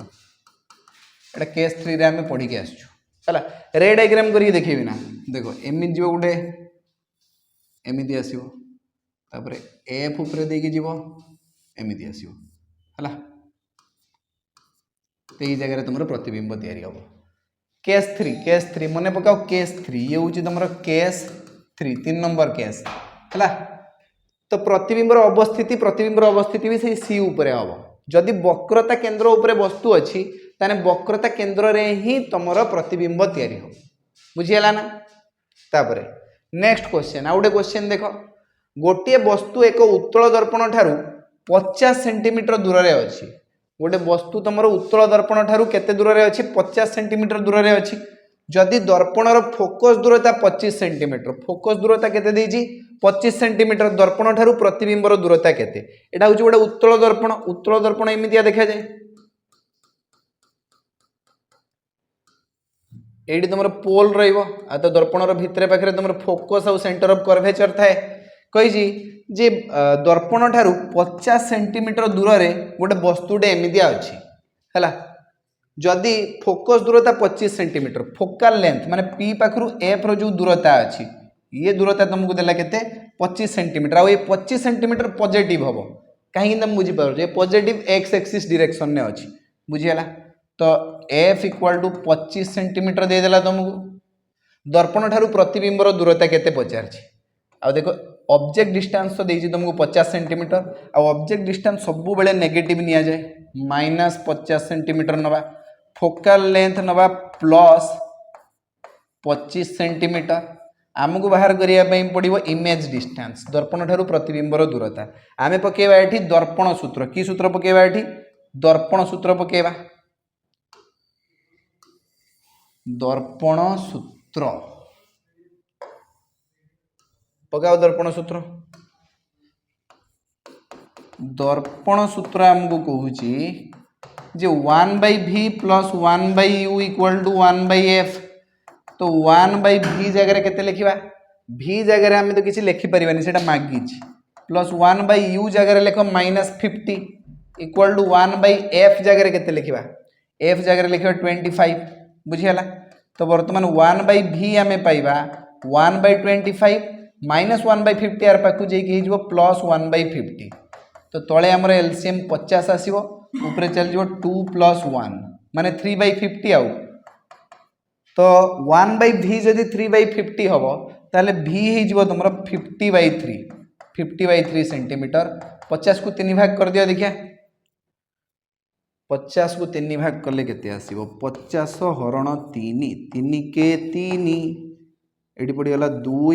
एटा केस 3 रे आम पढ़ी के आसला रे डायग्राम करके देखेबी ना देखो एमि जीव गोटे एमती आसो तापर एफ उपरे देकी जीव एमती आसो है तो ये जगह तुम प्रतिबिंब तैयारी हम केस 3 मन पकाओ केस 3 ये हूँ तुम केस 3 3 नंबर केस है तो प्रतिबिंबर अवस्थिति भी सही सी उपरे हम जदि वक्रता केन्द्र उपरे वस्तु अच्छी ताने वक्रता केन्द्र रे ही तुम प्रतिबिंब तैयारी हम बुझीगला ना तापर नेक्स्ट क्वेश्चन आ गोटे क्वेश्चन देख गोटे वस्तु एक उत्तल दर्पण ठारू 50 सेंटीमीटर दूर रे अच्छी गोटे वस्तु तुम उत्तल दर्पण ठारू केते दूर रे अच्छी 50 सेंटीमीटर दूर रे अच्छी जदि दर्पणर फोकस दूरता 25 सेंटीमीटर फोकस दूरता केते देइची 25 सेंटीमीटर दर्पण ठारू प्रतिबिंबर दूरता केते एटा होची गोटे उत्तल दर्पण एमितिया देखा जाए एडी तुम पोल रहिबो आ तो दर्पणर भितरे पाखरे तुम फोकस और सेंटर ऑफ कर्वेचर थाए कही जे दर्पण ठारू 50 सेंटीमीटर दूर रे गोटे वस्तुटे एमितिया अच्छी है जदि फोकस दूरता 25 सेंटीमीटर फोकाल लेंथ माने पी पाखरु एफ रो जो दूरता अच्छी ये दूरता तुमको देला केते 25 सेंटीमीटर आ ये 25 सेंटीमीटर पॉजिटिव हम कहीं तुम बुझी पारो जे पॉजिटिव एक्स एक्सिस डायरेक्शन ने अच्छी बुझीगला तो एफ इक्वल टू 25 सेंटीमीटर दे देला तुमको दर्पण ठारू प्रतिबिंबर दूरता केते पचारछि आ देखो ऑब्जेक्ट डिस्टेंस तो देछि तुमको 50 सेंटीमीटर आ ऑब्जेक्ट डिस्टेंस सब बेले नेगेटिव निया जाए -50 सेंटीमीटर नवा फोकल लेंथ नवा प्लस 25 सेंटीमीटर आमको बाहर करने पड़ो इमेज डिस्टेंस दर्पण ठारू प्रतिबिंबर दूरता आम पकेबा एठी दर्पण सूत्र की सूत्र पकेबा एठी दर्पण सूत्र पकेबा दर्पण सूत्र पकाओ दर्पण सूत्र आमको कहूँ जे 1/v plus 1/u equal to 1/f तो 1/v जगह केते लिखिबा v जगह आम तो किसी लिखिपारे से मागी प्लस 1/u जगह लिख -50 इक्वल टू 1/f जगह केते लिखिबा f जगह लिखा 25 बुझीगला तो बर्तमान 1/v आम पाइबा 1/25 -1/50 यार पाखु जाइए प्लस 1/50 तो तले आमर एलसीएम 50 आसो ऊपर चल जाओ 2 + 1 माने 3/50 आउ तो 1/v जदि 3/50 हम ताले v हो तुम 50/3 सेंटीमीटर 50 को 3 भाग कर दिया देखिए 50 को 3 भाग कले केते आसीबो 50 हरण 3 3 के 3 एटी पड़गला 2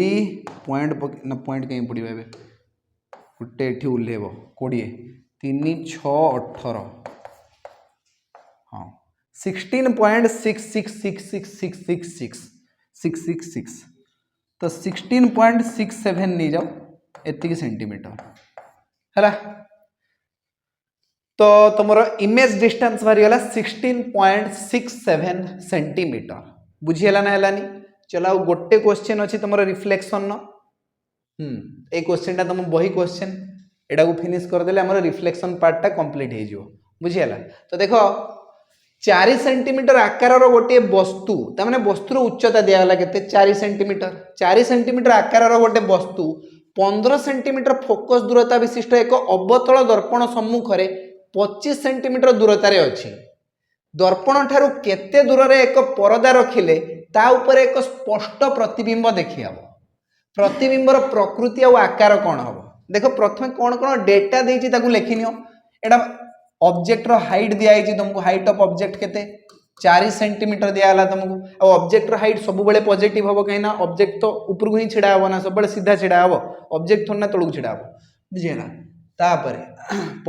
पॉइंट ना पॉइंट कहीं पड़े गोटे ये ओह्लेब 20 3 6 18 हाँ 16.66666666 तो 16.67 नहीं जाओ एतिक सेंटीमीटर है तो तुम इमेज डिस्टेंस बाहरीगला 16.67 सेंटीमीटर बुझीगला ना है चलो गोटे क्वेश्चन अच्छी तुम रिफ्लेक्शन ये क्वेश्चन टा तुम बही क्वेश्चन एटा को फिनिश करदे आम रिफ्लेक्शन पार्टा कंप्लीट हो बुझीगला तो देखो 4 सेंटीमीटर आकार गोटे वस्तु तमाने वस्तुर उच्चता दिगला के 4 सेंटीमीटर आकार गोटे वस्तु 15 सेंटीमीटर फोकस दूरता विशिष्ट एक अवतल दर्पण सम्मुख में 25 सेंटीमीटर दूरतार अच्छी दर्पण ठारू केते दूर रे एक परदा रखिले ता ऊपर एक स्पष्ट प्रतिबिंब देखि हम प्रतिबिंबर प्रकृति और आकार कौन हम देखो प्रथम कौन कौन डेटा देछि ताकू लिखिनियो एटा ऑब्जेक्ट रो हाइट दिया है तुमको हाइट ऑफ ऑब्जेक्ट केते 4 सेंटीमीटर दियाला तुमको और ऑब्जेक्ट रो हाइट सब बेले पॉजिटिव हम कहीं ऑब्जेक्ट तो ऊपर को ही छिड़ा हम ना सब सीधा छिड़ा हम ऑब्जेक्ट थोड़ा तलू छिड़ा हम बुझीगला तापर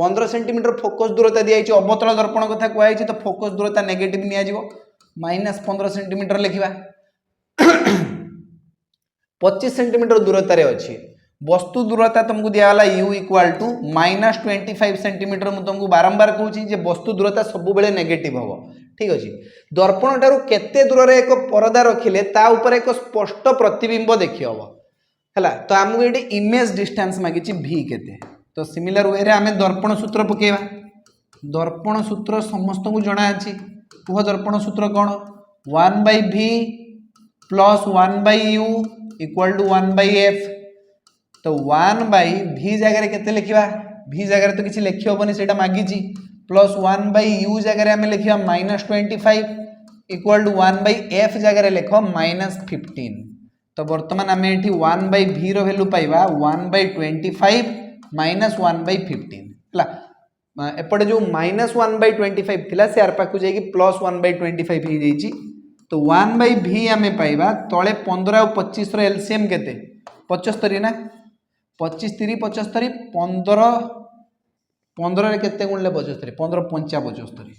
15 सेंटीमीटर फोकस दूरता दिया अवतल दर्पण कथा कहई तो फोकस दूरता नेगेटिव निया -15 सेंटीमीटर लिखा 25 सेंटीमीटर दूरतार अच्छी वस्तु दूरता तुमको दिगला u इक्वाल टू -25 सेंटीमीटर मुझे तुमको बारंबार कहूँ वस्तु दूरता सब बेले नेगेटिव हम ठीक अच्छे दर्पण ठार केते दूर एक परदा रखिले ता ऊपर एक स्पष्ट प्रतिबिंब देखी हम है तो आमको ये इमेज डिस्टेंस मागी v केते तो सिमिलर वे आम दर्पण सूत्र पकेवा दर्पण सूत्र समस्त को जना अच्छी कह दर्पण सूत्र कौन 1/v plus 1/u equal to 1/f तो 1/v जगह के लिखा v जगह तो किसी लिखी हेनी से मागिची प्लस 1/u जगह आम लिखा -25 इक्वल टू 1/f जगह लिख -15 तो बर्तमान आम ये 1/v रैल्यू पाइबा 1/25 -1/15 है एपटे जो -1/25 थिला से आर पाखु जाइए प्लस 1/25 हो जाइए तो 1/v आम पाइबा तले 15 और 25 एलसीएम केते 75 ना 25 3 75 15 15 रे केते गुणले 75 15 5 75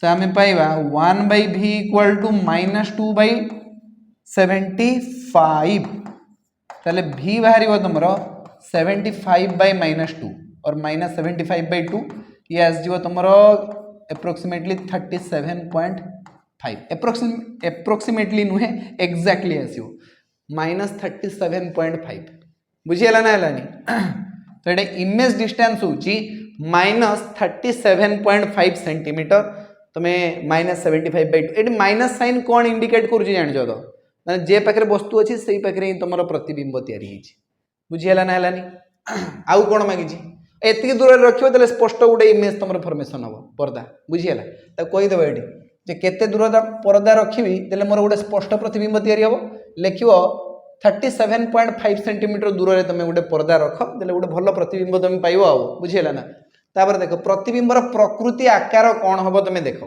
तो आम पाइबा 1/v इक्वल टू -2/75 ताले v बाहर तुम 75/-2 और -75/2 ये आसो तुम एप्रोक्सीमेटली 37.5 एप्रोक्सीमेटली नुहे एक्जाक्टली आसो -37.5 बुझीगला ना है तो ये इमेज डिस्टेंस हूँ -37.5 सेंटीमीटर तुम्हें -75/2 ये माइनस साइन कौन इंडिकेट कर जान तो मैंने जे पाखे वस्तु अच्छी से पाखे ही तुम प्रतिबिंब या बुझीगला ना है आउ कौन मागिची एति दूर रखियो तो स्पष्ट गोटे इमेज तुम फॉर्मेशन हम पर्दा बुझीगला तो कहीदेव ये जे केते दूर पर्दा रखी तेल मोर गोटे स्पष्ट प्रतिबिंब या लिख 37.5 सेंटीमीटर दूर में तुम गोटे पर्दा रख देले गोटे भल प्रतिबिंब तुम पाइब आ बुझीगला ना तापर देख प्रतिबिंबर प्रकृति आकार कौन हम तुम देख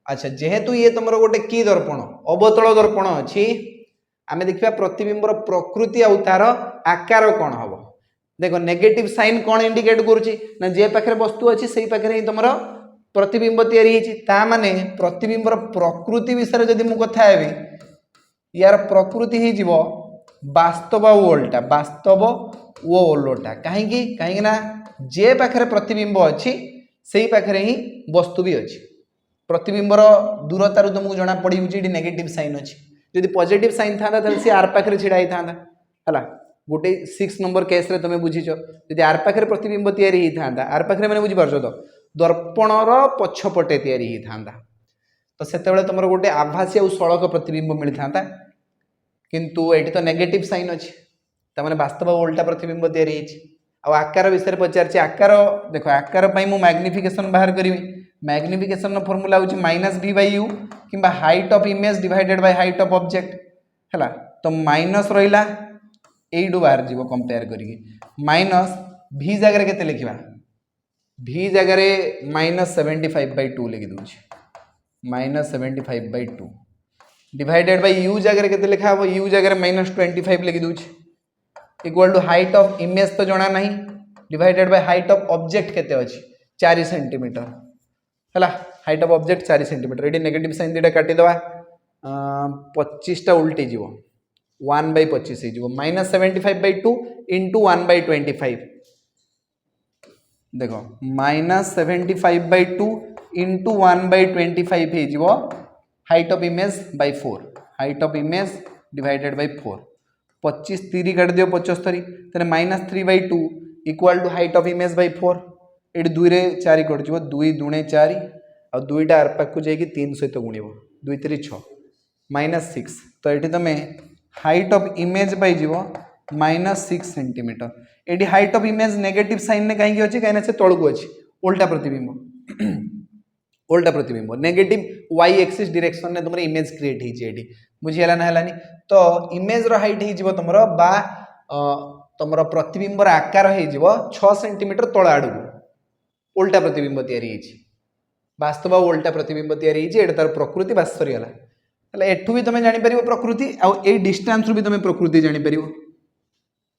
अच्छा जेहेतु ये तुम गोटे की दर्पण अवतल दर्पण अच्छी आम देखा प्रतिबिंबर प्रकृति आ तार आकार कौन हम देख नेगेटिव साइन कौन इंडिकेट करुँच जे पाखे वस्तु अच्छी से पाखे ही तुम प्रतिबिंब या माने प्रतिबिंबर प्रकृति विषय जदि मु कथा हेबी यार प्रकृति ही जीव वास्तव ओल्टा वास्तव वो ओलोटा कहीं कहीं ना जे पाखे प्रतिबिंब अच्छी से पाखे ही वस्तु भी अच्छी प्रतिबिंबर दूरतार तुमको जना पड़ी नेगेटिव साइन अच्छी जदि पॉजिटिव साइन था सी आर पाखे छिड़ा ही था है गोटे 6 नंबर केस रे तुम बुझीच जदि आर पाखे प्रतिबिंब या आर पाखे मैंने बुझीपार तो दर्पणर पछपटे या तो से तुम गोटे आभासी और सड़क प्रतिबिंब मिलता किंतु ये तो नेगेटिव साइन अच्छी तमें वास्तव ओल्टा प्रतिबिंब या आकार विषय पचार आकार देख आकार मु मैग्निफिकेशन बाहर करी मैग्निफिकेशन फॉर्मूला हूँ -v/u कि height of image divided by height of object है तो माइनस रहा यू बाहर जीव कंपेयर करी माइनस v जगह के लिखा v जगह -75/2 लिखि दूँ -75/2 डिवाइडेड बाय u जगह के लिखा हम u जगह -25 लिखि दूँ equal to height of image तो जना नहीं divided by height of object केते अच्छी 4 सेंटीमीटर है हाइट ऑफ ऑब्जेक्ट 4 सेंटीमीटर ये नेगेटिव साइन दीटा काटिदेवा 25टा उल्टी जीव 1/25 हो -75/2 इंटू 1/25 देख -75/2 इंटू 1/25 हो height of image by 4 height of image divided by 4 25 3 काट दियो 75 तेरे -3/2 equal to height of image by 4 ये 2 रे 4 कट जो 2 दूणे 4 और 2टा आर पाक को जाइए 3 सहित गुणिब 2 3 6 -6 तो ये तुम हाइट ऑफ इमेज पाइज -6 सेंटीमीटर ये height of image negative sign ने कहीं अच्छे कहीं से तौक अच्छी उल्टा प्रतिबिंब नेगेटिव वाई एक्सिस डायरेक्शन ने तुम इमेज क्रिएट होती बुझीगला ना है तो इमेज हाइट हो तुम तुम प्रतिबिंबर आकार हो 6 सेंटीमीटर तल आड़ को उल्टा प्रतिबिंब या वास्तव उल्टा प्रतिबिंब या तार प्रकृति बास सरीगला एठू भी तुम जापर प्रकृति आ डिस्टेंस भी तुम प्रकृति जापर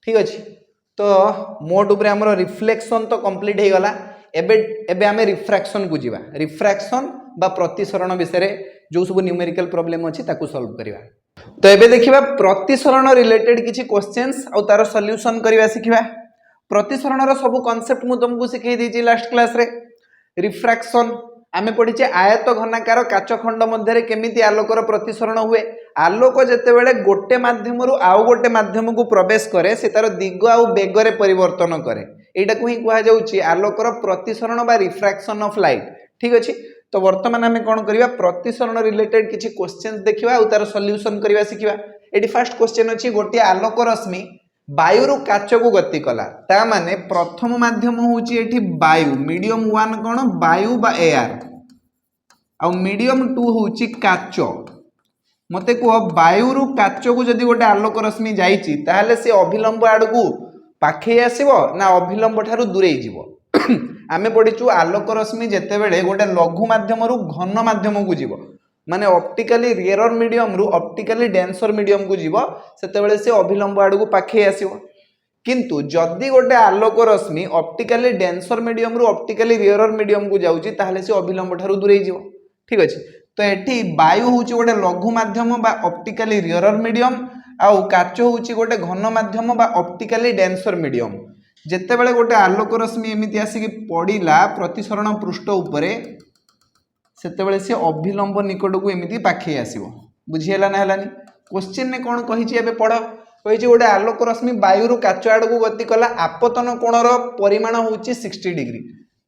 ठीक अच्छे तो मोट उपर आमर रिफ्लेक्शन तो कंप्लीट हो गला एबे आमे रिफ्रैक्शन को जीवा रिफ्रैक्शन बा प्रतिसरण विषय जो सब न्यूमेरिकल प्रॉब्लम अछि ताकू सॉल्व करिवा। तो एबे देखिबा प्रतिसरण रिलेटेड किछि क्वेश्चंस और तार सॉल्यूशन करिवा सिखिबा। प्रतिसरणर सब कांसेप्ट मु तुमको सिखै दिछि लास्ट क्लास रे। रिफ्रैक्शन आमे पढिचे आयत घनाकार काचखंड मध्य रे केमिति आलोकर प्रतिसरण हुए। आलोक जेतेबेले गोटे माध्यम रु आउ गोटे माध्यम को प्रवेश करे से तार दिग आउ बेग रे परिवर्तन करे। एटा को ही कहा जाउछि आलोकर प्रतिसरण बा रिफ्रैक्शन ऑफ लाइट। ठीक अछि। तो वर्तमान आमे कोन करिवा प्रतिसरण रिलेटेड किछि क्वेश्चंस देखिबा और तार सॉल्यूशन करिवा सिखिबा। एटी फर्स्ट क्वेश्चन अछि गोटे आलोक रश्मि वायु रु काच को गति कला ता माने प्रथम माध्यम होउछि एठी वायु मीडियम 1 कोन वायु बा एयर आ मीडियम 2 होउछि काच। मते को वायु रु काच को जदी गोटे आलोक रश्मि जाईछि ताहाले से अभिलंब आडकू पाखे आसीबो ना अभिलंब ठारू दूरे जीवो। आमे पढिचु आलोक रश्मि जेतेबेले गोटे लघु माध्यम रु घन माध्यम को जीवो माने ऑप्टिकली रियरर मीडियम रु ऑप्टिकली डेंसर मीडियम को जीवो सेतेबेले से अभिलंब आडकू पाखे आसीबो। किंतु जदी गोटे आलोक रश्मि ऑप्टिकली डेंसर मीडियम रु ऑप्टिकली रियरर मीडियम को जाउची ताहाले से अभिलंब ठारू दूरे जीवो। ठीक अछि। तो एठी वायु होउची गोटे लघु माध्यम बा ऑप्टिकली रियरर मीडियम आउ काच होउची गोटे घन माध्यम बा ऑप्टिकली डेंसर मीडियम। जेतेबेले गोटे आलोक रश्मि एमिति आसी कि पडिला प्रतिसरण पृष्ठ उपरे सेतेबेले से अभिलंब निकट को एमिति पाखे आसीबो। बुझियला ना हलानी। क्वेश्चन ने कोन कहिछि एबे पढ कहिछि गोटे आलोक रश्मि वायु रु काच आड को गति कला आपतन कोणर परिमाण होउची 60 डिग्री।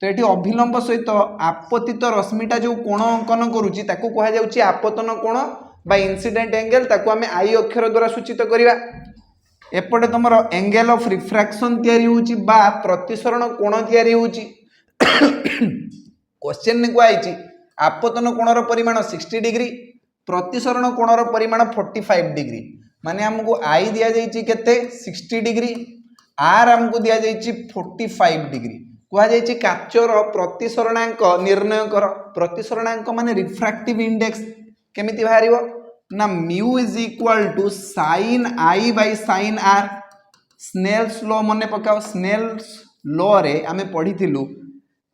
तो एठी अभिलंब सहित आपतित रश्मिटा जो कोण अंकन करूची ताकू कहा जाउची आपतन कोण बा इंसिडेंट एंगल ताकू हमें आई अक्षर द्वारा सूचित करिवा। एपटे तुमर एंगल ऑफ रिफ्रैक्शन तयारी होउची बा प्रतिसरण कोण तयारी होउची। क्वेश्चन ने कोआइची आपतन कोणर परिमाण 60 डिग्री प्रतिसरण कोणर परिमाण 45 डिग्री माने हमको आई दिया जाइची केते 60 डिग्री आर हमको दिया जाइची 45 डिग्री। कहा जाइची काचर प्रतिसरणांक निर्णय कर। प्रतिसरणांक माने रिफ्रैक्टिव इंडेक्स केमिति बाहरिबो ना mu is equal to sin i by sin r। Snell's law मने पकाओ। स्नेल्स लॉ रे आमे पढिथिलु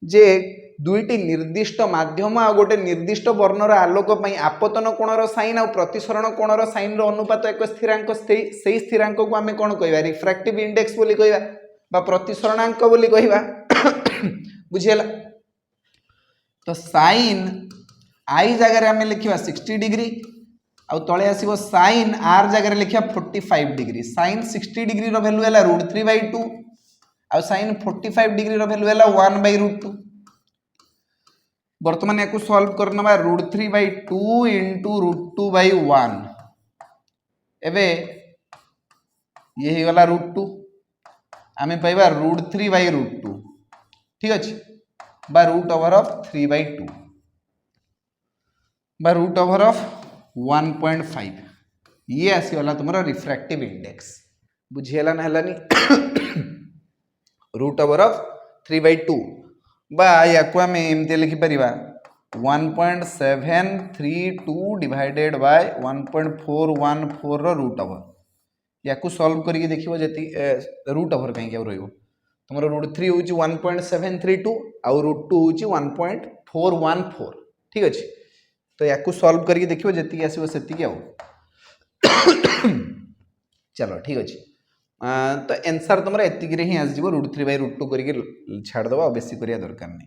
जे दुईटी निर्दिष्ट माध्यम आ गोटे निर्दिष्ट वर्णर आलोक पई आपतन कोणर साइन और प्रतिसरण कोणर साइन रो अनुपात एक स्थिरांक सेही स्थिरांक को आमे कोन कहबा रिफ्रैक्टिव इंडेक्स बोली कहबा बा प्रतिसरणांक बोली कहबा। बुझियला। तो sin i जगह रे आमे लिखिबा 60 डिग्री आउ तळे आसीबो sin r जगह रे लिखिबा 45 डिग्री। sin 60 डिग्री रो वैल्यू हैला √3/2 आउ sin 45 डिग्री रो वैल्यू हैला 1/√2। वर्तमान याकू सॉल्व करनबा √3/2 इनटू √2/1 एबे ये ही वाला √2 आमे पाइबा √3/√2। ठीक अछि बा √3/2 बा √1.5 ये आसी वाला तुमरा रिफ्रैक्टिव इंडेक्स। बुझियला ना हलानी। √3/2 बा याकू आमे एमते लिखि परिबा 1.732 डिवाइडेड बाय 1.414 रो √। याकू सॉल्व करिके देखिबो जति √, कहीं क्या रहइबो तुमरा √3 होची 1.732 आउ √2 होची 1.414। ठीक अछि। तो याकू सॉल्व करके देखिबो जति आसीबो सेति आउ। चलो ठीक अछि। तो आंसर तुमरा एतिक रे ही आस जिवो √3/√2 करके छाड़ दबा बेसी करिया दरकार नै।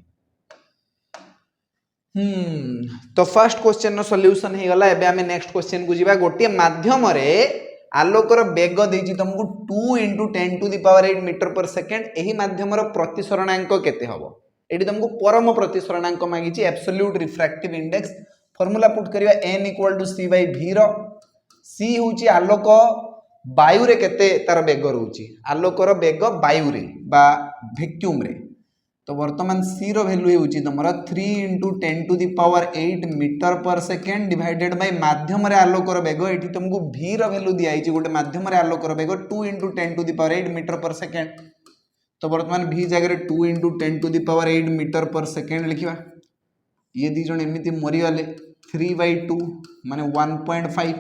तो फर्स्ट क्वेश्चन नो सॉल्यूशन हे गला। एबे हमें नेक्स्ट क्वेश्चन को जिबा। गोटे माध्यम रे आलोकर बेग देछि तुमको 2 × 10⁸ मीटर पर सेकंड। एही माध्यम रो प्रतिसरणांक केते हबो एठी तुमको परम प्रतिसरणांक मागिछि absolute refractive index. Formula put करिवा n = c/v रो। c होची आलोक वायु रे केते तार बेग रहउची। आलोकर बेग वायु रे बा वैक्यूम रे। तो वर्तमान c रो वैल्यू होची तमरा 3 × 10⁸ मीटर पर सेकंड डिवाइडेड बाय माध्यम रे आलोकर बेग। एठी तुमको v रो वैल्यू दिया आइची गोटे माध्यम रे आलोकर बेग 2 × 10⁸ मीटर पर सेकंड। तो वर्तमान v जगह रे 2 × 10⁸ मीटर पर सेकंड लिखिबा। ये दी जण एमिति मरि गले 3/2 माने 1.5।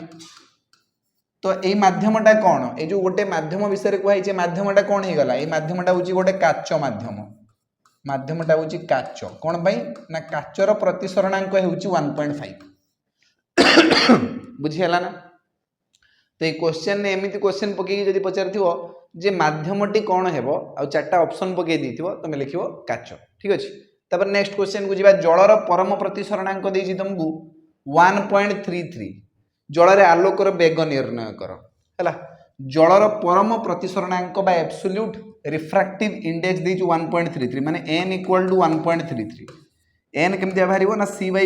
तो ए माध्यमटा कोन ए जो गोटे माध्यम विषय रे कहै छै माध्यमटा कोन हे गला। ए माध्यमटा होची गोटे काच माध्यम। माध्यमटा होची काच कोन भाई ना काचर प्रतिसरणांक हेउची 1.5। बुझीगला ना तो ये क्वेश्चन ने एमती क्वेश्चन पकई जब पचार जे माध्यमटी कौन हेबो आ चारटा ऑप्शन पकई देथिबो तुम लिखिबो काच ठीक अछि तब नेक्स्ट क्वेश्चन को जीवा जलर परम प्रतिसरणांक देछि तुमको 1.33 जल रे आलोकर बेग निर्णय कर हैला जलर परम प्रतिसरणांक बा एब्सोल्यूट रिफ्रैक्टिव इंडेक्स देछि 1.33 माने n = 1.33 n केमतिया बाहरिबो ना c by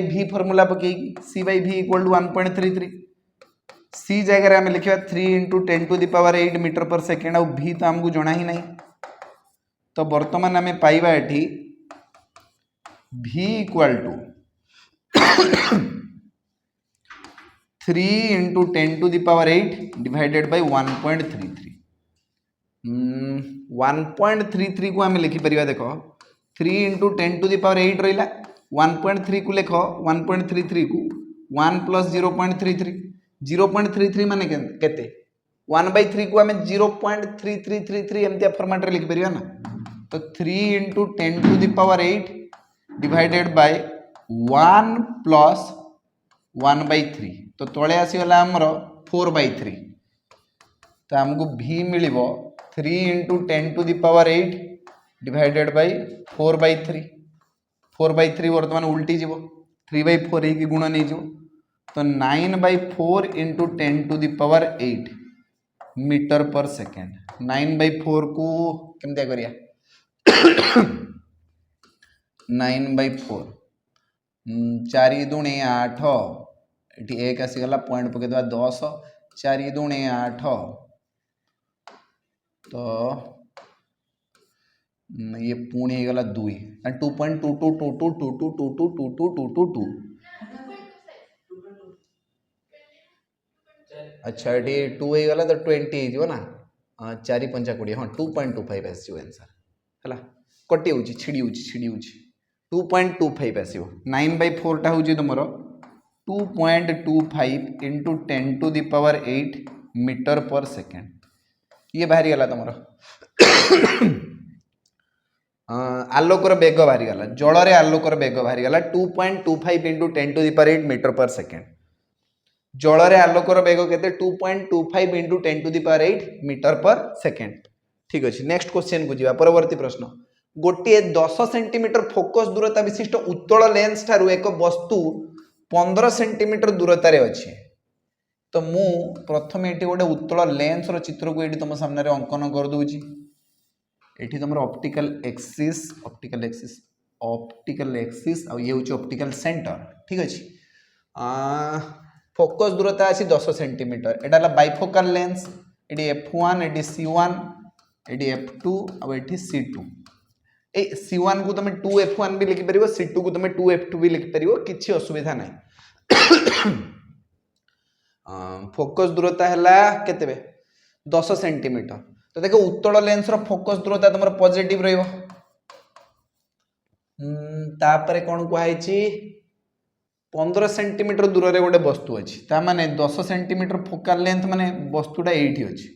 v फार्मूला पकई c by v = 1.33 c जगह आम लिखा 3 × 10⁸ मीटर पर सेकेंड आ v तो आमको जना ही नहीं तो वर्तमान आम पाइबा एठी v = 3 × 10⁸ डिवाइडेड बाय 1.33 1.33 को आम लिखिपर देख 3 × 10⁸ रहा 1.3 को लिख 1.33 को 1 + 0.33 0.33 माने केते 1/3 को आम 0.3333 एमतिया फॉर्मेट रे लिख परिया ना तो 3 × 10⁸ डिवाइडेड बाय 1 + 1/3 तो तले आसीगला आमर 4/3 तो आमको v मिलिबो 3 × 10⁸ डिवाइडेड बाय 4/3 4/3 वर्तमान उल्टी जीवो 3/4 ही गुण नहीं जीवो तो 9/4 × 10⁸ मीटर पर सेकेंड 9/4 को केमतिया करिया 9/4 4 दूणे 8 ये एक आसीगला पॉइंट पकईदे 10 4 दूणे 8 तो ये पुणी गला 2 2.222222222222 अच्छा ये 2 हो गला तो 20 हो ना 4 × 5 = 20 हाँ 2.25 आसो आंसर है कटी हो छिड़ी 2.25 आसो 9/4 टा हूँ तुम 2.25 × 10⁸ मीटर पर सेकेंड ये बाहरी गला तुम आलोकर बेग बाहरी गला जल रे आलोकर बेग बाहरी गला 2.25 × 10⁸ मीटर पर सेकेंड जल रे आलोकर बेग केते 2.25 × 10⁸ मीटर पर सेकेंड ठीक अच्छे नेक्स्ट क्वेश्चन को जीवा परवर्ती प्रश्न गोटे 10 सेंटीमीटर फोकस दूरता विशिष्ट उत्तल लेंस ठारू एक वस्तु 15 सेंटीमीटर दूरतार अच्छे तो मु प्रथम ये गोटे उत्तल लेंस चित्र को ये तुम सामने अंकन कर दूची ये तुम ऑप्टिकल एक्सिस आ ये हूँ ऑप्टिकल सेंटर ठीक अच्छे फोकस दूरता अच्छी 10 सेंटीमीटर एटा बाइफोकल लेंस ये f1 ये c1 ये f2 और ये c2 ए c1 को तुम 2f1 भी लिखिपर c2 को तुम 2f2 भी लिखिपर किसी असुविधा ना फोकस दूरता है केते 10 सेंटीमीटर तो देखो उत्तल लेंस रो फोकस दूरता तुम पॉजिटिव रहिबो तापरे कोन कहै 15 सेंटीमीटर दूर रे गोटे वस्तु अच्छी ता माने 10 सेंटीमीटर फोकल लेंथ माने वस्तुटा एठी अच्छी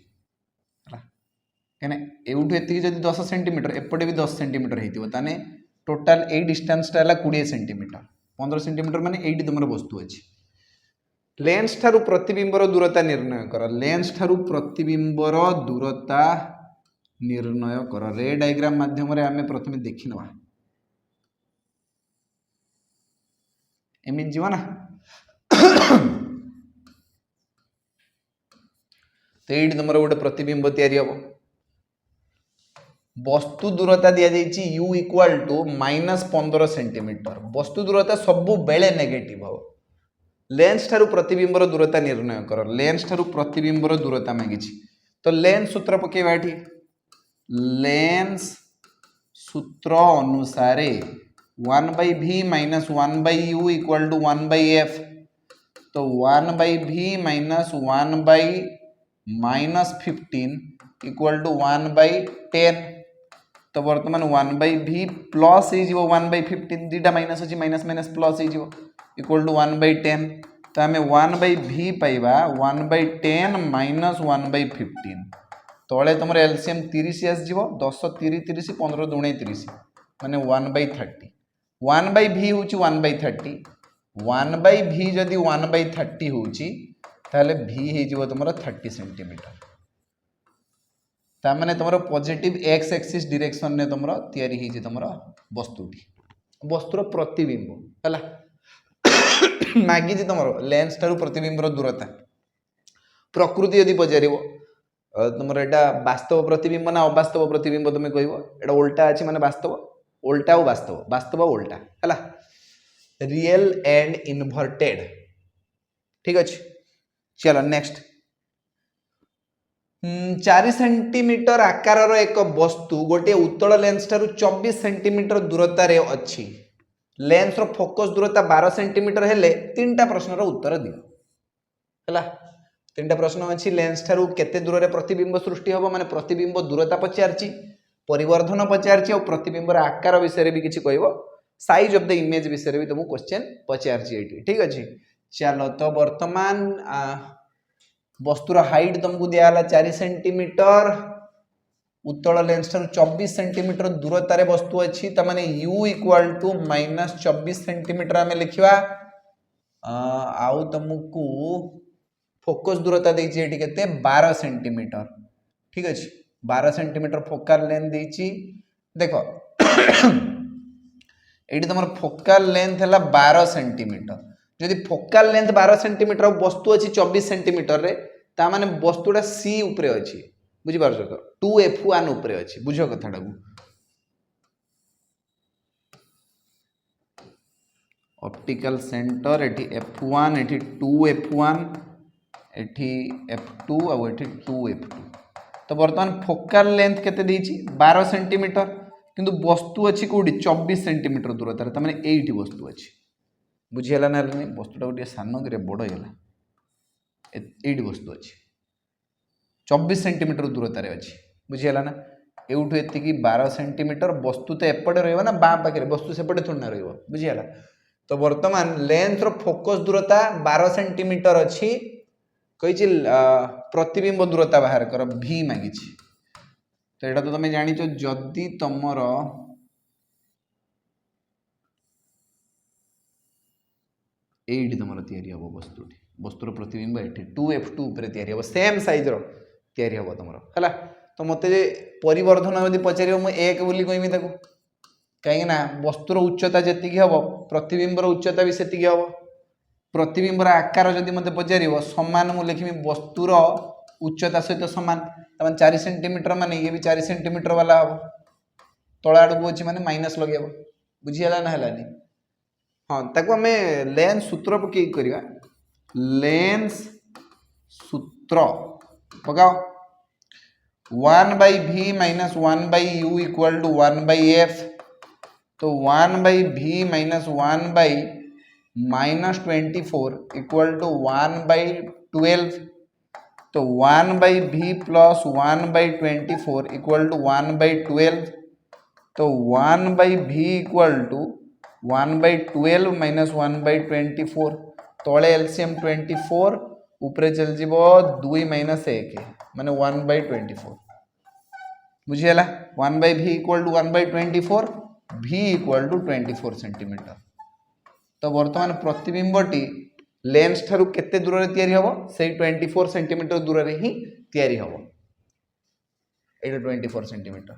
कहने एउठु एति जदि 10 सेंटीमीटर एपटे भी 10 सेंटीमीटर हेतिबो ताने टोटल ए डिस्टेंस टा हला 20 सेंटीमीटर 15 सेंटीमीटर माने एठी तुमर वस्तु अच्छी लेंस ठारू प्रतिबिंबर दूरता निर्णय कर लेंस ठारू प्रतिबिंबर दूरता निर्णय कर रे डायग्राम माध्यम रे आमे प्रथमे देखि नवा एमित जीव ना तो ये तुम गोटे प्रतिबिंब तैयारी हम वस्तु दूरता दि जाइए u = -15 सेंटीमीटर वस्तु दूरता सबु बेले नेगेटिव हम लेंस ठारू प्रतिबिंबर दूरता निर्णय कर लेंस ठारू प्रतिबिंबर दूरता मांगी तो लेंस सूत्र पकेबा एठी लेंस सूत्र अनुसार 1/v - 1/u = 1/f तो 1/v - 1/-15 = 1/10 तो वर्तमान 1/v प्लस हो 1/15 दुटा माइनस अच्छी माइनस माइनस प्लस हो इक्वल टू 1/10 तो आम 1/v पाइबा 1/10 - 1/15 तले तुम एलसीएम 30 आसो 10 30 30 15 दूणे 30 माने 1/30 1/v हूँ 1/30 1/v जदि 1/30 होची ताले v हे तुम 30 सेंटीमीटर ताने तुम पॉजिटिव एक्स एक्सिस डायरेक्शन ने तुम तैयारी ही तुम वस्तुटी वस्तुर प्रतिबिंब है मागी तुम लेंस ठारू प्रतिबिंबर दूरता प्रकृति यदि पचार तुम यहाँ वास्तव प्रतिबिंब ना अवास्तव प्रतिबिंब तुम कह यहाँ उल्टा अच्छी माने वास्तव उल्टा और वास्तव वास्तव उल्टा है रियल एंड इनवर्टेड ठीक अच्छे चलो नेक्स्ट 4 सेंटीमीटर आकार एक वस्तु गोटे उत्तल लेंस ठारू 24 सेंटीमीटर दूरतार अच्छी लेंस रो फोकस दूरता 12 सेंटीमीटर हेले 3टा प्रश्नर उत्तर दियो है 3टा प्रश्न अच्छी लेंस ठारू केते दूर रे प्रतिबिंब सृष्टि होबो माने प्रतिबिंब दूरता पचारची परिवर्धन पचारची और प्रतिबिंबर आकार विषय भी किसी कहबो साइज ऑफ द इमेज विषय भी तुमको क्वेश्चन पचारची एठी ठीक अछि चलो तो वर्तमान वस्तुर हाइट तुमको दियाला 4 सेंटीमीटर उत्तल लेंस ठारू 24 सेंटीमीटर दूरतार वस्तु अच्छी तमाने u इक्वल टू -24 सेंटीमीटर आमे लिखिबा आउ तुमको फोकस दूरता देछि एठी केते 12 सेंटीमीटर ठीक अछि 12 सेंटीमीटर फोकल लेंथ देछि देखो एठी तमर फोकल लेंथ हला 12 सेंटीमीटर जदि फोकल लेंथ 12 सेंटीमीटर वस्तु अछि 24 सेंटीमीटर रे ता माने वस्तुटा c ऊपर अछि बुझि पारछो तो 2f1 ऊपर अछि बुझो कथाटा को ऑप्टिकल सेंटर एठी f1 एठी 2f1 एठी f2 और एठी 2f2 तो वर्तमान फोकल लेंथ केते देछि 12 सेंटीमीटर किंतु वस्तु अछि कोडी 24 सेंटीमीटर दूरतार त माने एठी वस्तु अछि बुझि हला ना नहीं वस्तुटा गोटे सानो करे बड़ होला एठी वस्तु अछि 24 सेंटीमीटर दूरतार अछि बुझि हला ना एउठु एति की 12 सेंटीमीटर वस्तु तो एपटे रहइबा ना बा पाखे वस्तु सेपटे थोड़ ना रहइबो बुझि हला तो वर्तमान लेंस रो फोकस दूरता 12 सेंटीमीटर अछि कहिछि प्रतिबिंब दूरता बाहर कर v मागिछि तो एटा तो तुम जानिछ जदि तमर एठी तमर तयारी हबो वस्तुटी वस्तुर प्रतिबिंब एठी 2f2 ऊपर तयारी हबो सेम साइज रो तयारी हबो तमर हला तो मते जे परिवर्धन यदि पचारियो म 1 बोली कहिमि ताको काहे ना वस्तुर उच्चता जति हबो प्रतिबिंबर उच्चता भी सेति हबो प्रतिबिंबर आकार जदि मते पचारियो समान मु लिखिमि वस्तुर उच्चता सहित समान तमन 4 सेंटीमीटर माने ये भी 4 सेंटीमीटर वाला हबो तळा आडू अछि माने माइनस लगेबो बुझि हला ना हलानी हां ताको हमें लेंस सूत्र पके करिवा लेंस सूत्र पकाओ 1/v - 1/u = 1/f तो 1/v - 1/-24 = 1/12 तो 1/v + 1/24 = 1/12 तो 1/v = 1/12 - 1/24 तले एलसीएम 24 ऊपर चल जीवो 2 - 1 माने 1/24 बुझी हला 1/v = 1/24 v = 24 सेंटीमीटर तो वर्तमान प्रतिबिंबटी लेंस ठारू केते दूर रे तयारी हबो से 24 सेंटीमीटर दूर रे ही तयारी हबो एटा 24 सेंटीमीटर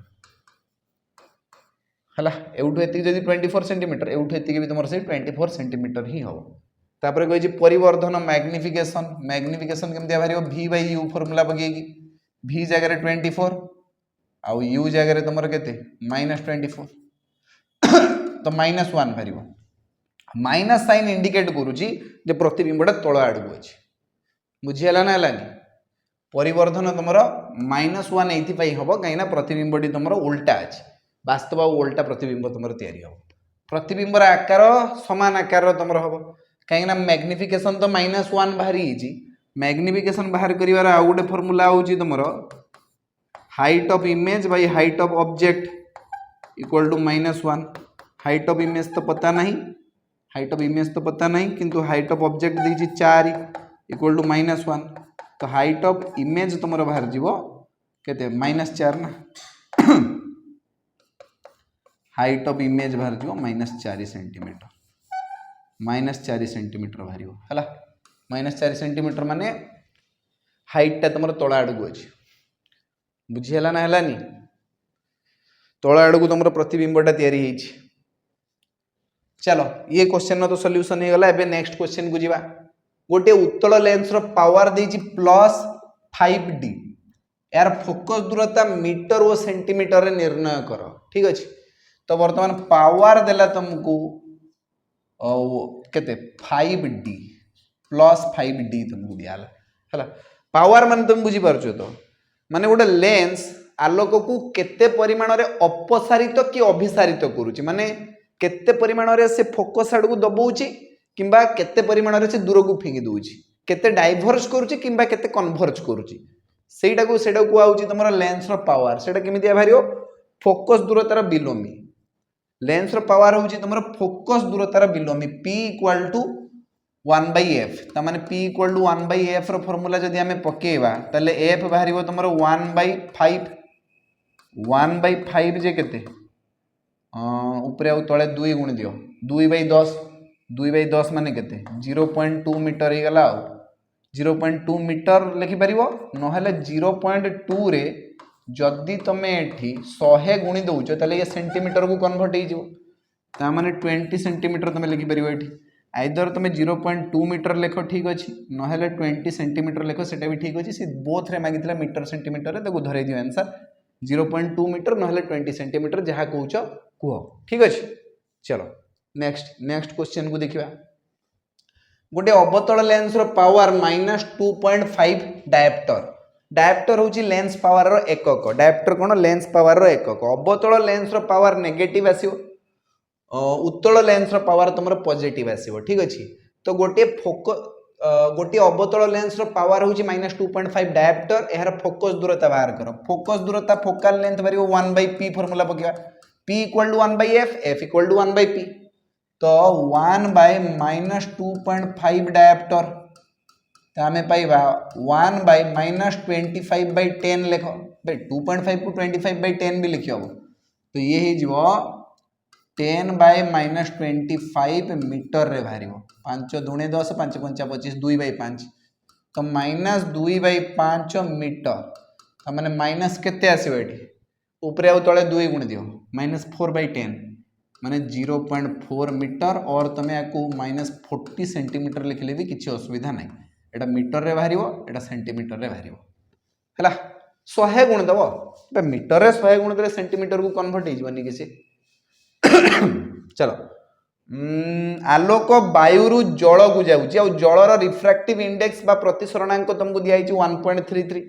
हला एउठु एति जदि 24 सेंटीमीटर एउठु एति भी तमर से 24 सेंटीमीटर ही हबो तापर कहै छी परिवर्धन मैग्निफिकेशन केमते भारियो v/u फार्मूला बगेगी v जगह रे 24 आउ u जगह रे तमर केते -24 तो -1 भारियो माइनस साइन इंडिकेट करूची जे प्रतिबिंबटा तळ आडू अछि बुझी हला ना हलानी परिवर्धन तमरो -1 एथि पई हबो काइना प्रतिबिंबटी तमरो उल्टा अछि वास्तव उल्टा प्रतिबिंब तमरो तयारी हबो प्रतिबिंबर आकार समान आकार तमरो हबो काइना मैग्निफिकेशन तो -1 बाहरी हिची मैग्निफिकेशन बाहर करिवार आ गुटे फार्मूला होची तमरो height of image by height of object equal to -1 height of image तो पता नहीं किंतु हाइट ऑफ ऑब्जेक्ट देछि 4 इक्वल टू -1 तो हाइट ऑफ इमेज तुमरो बाहर जीवो केते -4 ना हाइट ऑफ इमेज बाहर जीवो -4 सेंटीमीटर -4 सेंटीमीटर बाहर है -4 सेंटीमीटर माने हाइटा तुम तल आड़ को अच्छी बुझीगला ना है तल आड़ को तुम प्रतिबिंबटा तैयारी होइछि। चलो ये क्वेश्चन तो सॉल्यूशन हो गला। एबे नेक्स्ट क्वेश्चन को जीवा। गोटे उत्तल लेंस रो पावर देछि +5D यार फोकस दूरता मीटर और सेंटीमीटर रे निर्णय कर। ठीक अछि तो वर्तमान पावर देला तुमको केते 5D +5D तुमको दियाला हला। पावर माने तुम बुझी पारछो तो माने गोटे लेंस आलोक को केते परिमाण रे अपसारित कि अभिसारित करूची माने केते परिमाण रे से फोकस आड़ को दबाउची किंबा केते परिमाण रे से दूर को फेंगी दउची केते डाइवर्ज करूची किंबा केते कन्वर्ज करूची सेटा को आउची तमरा लेंस रो पावर। सेटा केमितिया भारियो फोकस दूरतार बिलोमी। लेंस रो पावर होची तमरा फोकस दूरतार बिलोमी P = 1/f त माने P = 1/f रो फार्मूला जदी हमें पकेबा तले f बाहरिबो तमरो 1/5 1/5 जे केते ऊपर आउ तले 2 गुण दियो 2/10 माने केते 0.2 मीटर ही गला 0.2 मीटर लिखि परिबो नहले 0.2 रे जदी तमे एठी 100 गुणी दउचो तले ये सेंटीमीटर को कन्वर्ट हो जिवो ता माने 20 सेंटीमीटर तमे लिखि परिबो एठी आइदर तमे 0.2 मीटर लेखो ठीक अछि नहले 20 सेंटीमीटर लेखो सेटा भी ठीक अछि से बोथ रे मागितला मीटर सेंटीमीटर रे ताको धरै दियो आंसर 0.2 मीटर नहले 20 सेंटीमीटर जहा कहउचो कुह। ठीक अछि चलो नेक्स्ट क्वेश्चन को देखिबा। गोटे अवतल लेंस रो पावर -2.5 डायप्टर। डायप्टर होची लेंस पावर रो एकक। डायप्टर कोन लेंस पावर रो एकक। अवतल लेंस रो पावर नेगेटिव आसीबो उत्तल लेंस रो पावर तुमरो पॉजिटिव आसीबो। ठीक अछि तो गोटे अवतल लेंस रो पावर होची -2.5 डायप्टर एहर फोकस दूरता बाहर करो। फोकस दूरता फोकल लेंथ बारियो 1/p फार्मूला पकेबा P = 1/f f = 1/p तो 1/-2.5 डायप्टर तो हमें पाइबा 1/-25/10 लिख भाई 2.5 को 25/10 भी लिखि हम तो ये ही जीवो 10/-25 मीटर रे बाहर 5 दूणे 10 5 5 25 2/5 तो -2/5 मीटर तो माने माइनस केते आसीबो एठी ऊपर आउ तले 2 गुण दियो -4/10 माने 0.4 मीटर और तुम आपको -40 सेंटीमीटर लिखले भी किसी असुविधा नहीं। एटा मीटर रे बाहर एटा सेंटीमीटर रे बाहर है 100 गुण दब मीटर रे 100 गुण दे सेंटीमीटर को कन्वर्ट हो किसी। चलो आलोक वायु जल को जाऊँगी आ जलर रिफ्रैक्टिव इंडेक्स बा प्रतिसरणांक तुमको दिखाई 1.33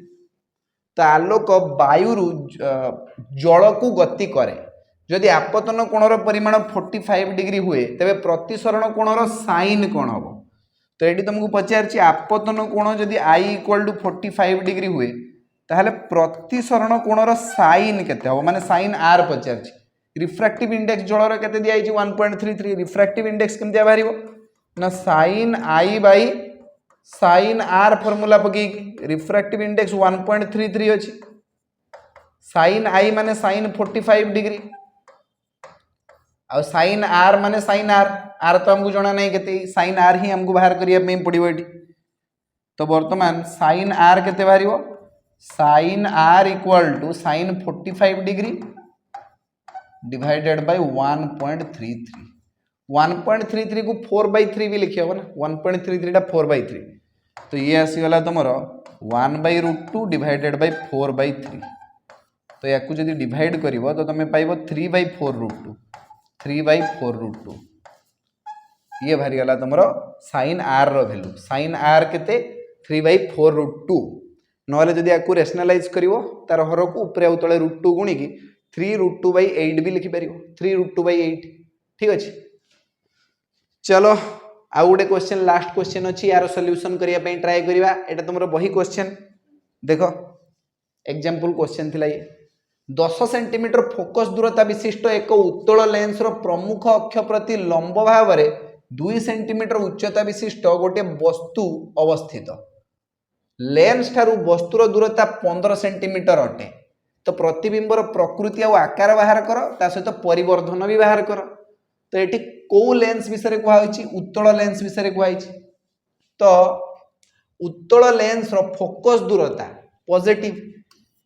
तो आलोक वायु जल को गति करे जदि आपतन कोणर परिमाण 45 डिग्री हुए तेरे प्रतिसरण कोणर साइन कौन हम तो ये तुमको पचार आपतन कोण जदि I = 45 डिग्री हुए ताहले प्रतिसरण कोणर साइन केते हम माने साइन r पचार रिफ्रैक्टिव इंडेक्स जलर केते दिया 1.33 रिफ्रैक्टिव इंडेक्स केमतिया बाहरिबो ना साइन I/sin r फार्मूला पकई रिफ्रैक्टिव इंडेक्स 1.33 अछि साइन I माने साइन 45 डिग्री आ साइन r माने साइन r तो हमको जना नहीं केते साइन r ही हमको बाहर करिया में पड़िबो एठी तो वर्तमान साइन r केते बाहरिबो sine r = sine 45 degree divided by 1.33 1.33 को 4/3 भी लिखि हो ना 1.33 टा 4/3 तो ये आसीगला तुमर 1/√2 डिवाइडेड बाय 4/3 तो या जब डिवाइड कर तो तुम पाइब 3/4√2 3/4√2 ये बाहरी गला तुम साइन r रो वैल्यू साइन r केते 3/4√2 नहले जदि आपको रेशनलाइज कर तार हर को ऊपर आउ तले √2 गुणिकी 3√2/8 भी लिखि पारिबो 3√2/8 ठीक अछि। चलो आउ गोटे क्वेश्चन लास्ट क्वेश्चन अच्छी यार सॉल्यूशन करिया पे ट्राई करिवा एटा तुमरो बही क्वेश्चन देखो एग्जांपल क्वेश्चन थिला ये 10 सेंटीमीटर फोकस दूरता विशिष्ट एक उत्तल लेंस रो प्रमुख अक्ष प्रति लंब भाव में 2 सेंटीमीटर उच्चता विशिष्ट गोटे वस्तु अवस्थित लेंस ठारू वस्तुर दूरता 15 सेंटीमीटर अटे तो प्रतिबिंबर प्रकृति और आकार बाहर कर ता सहित परिवर्धन भी बाहर कर तो ये कौ लेंस विषय कहुई उत्तल लेंस विषय कहुई तो उत्तल लेंस रो फोकस दूरता positive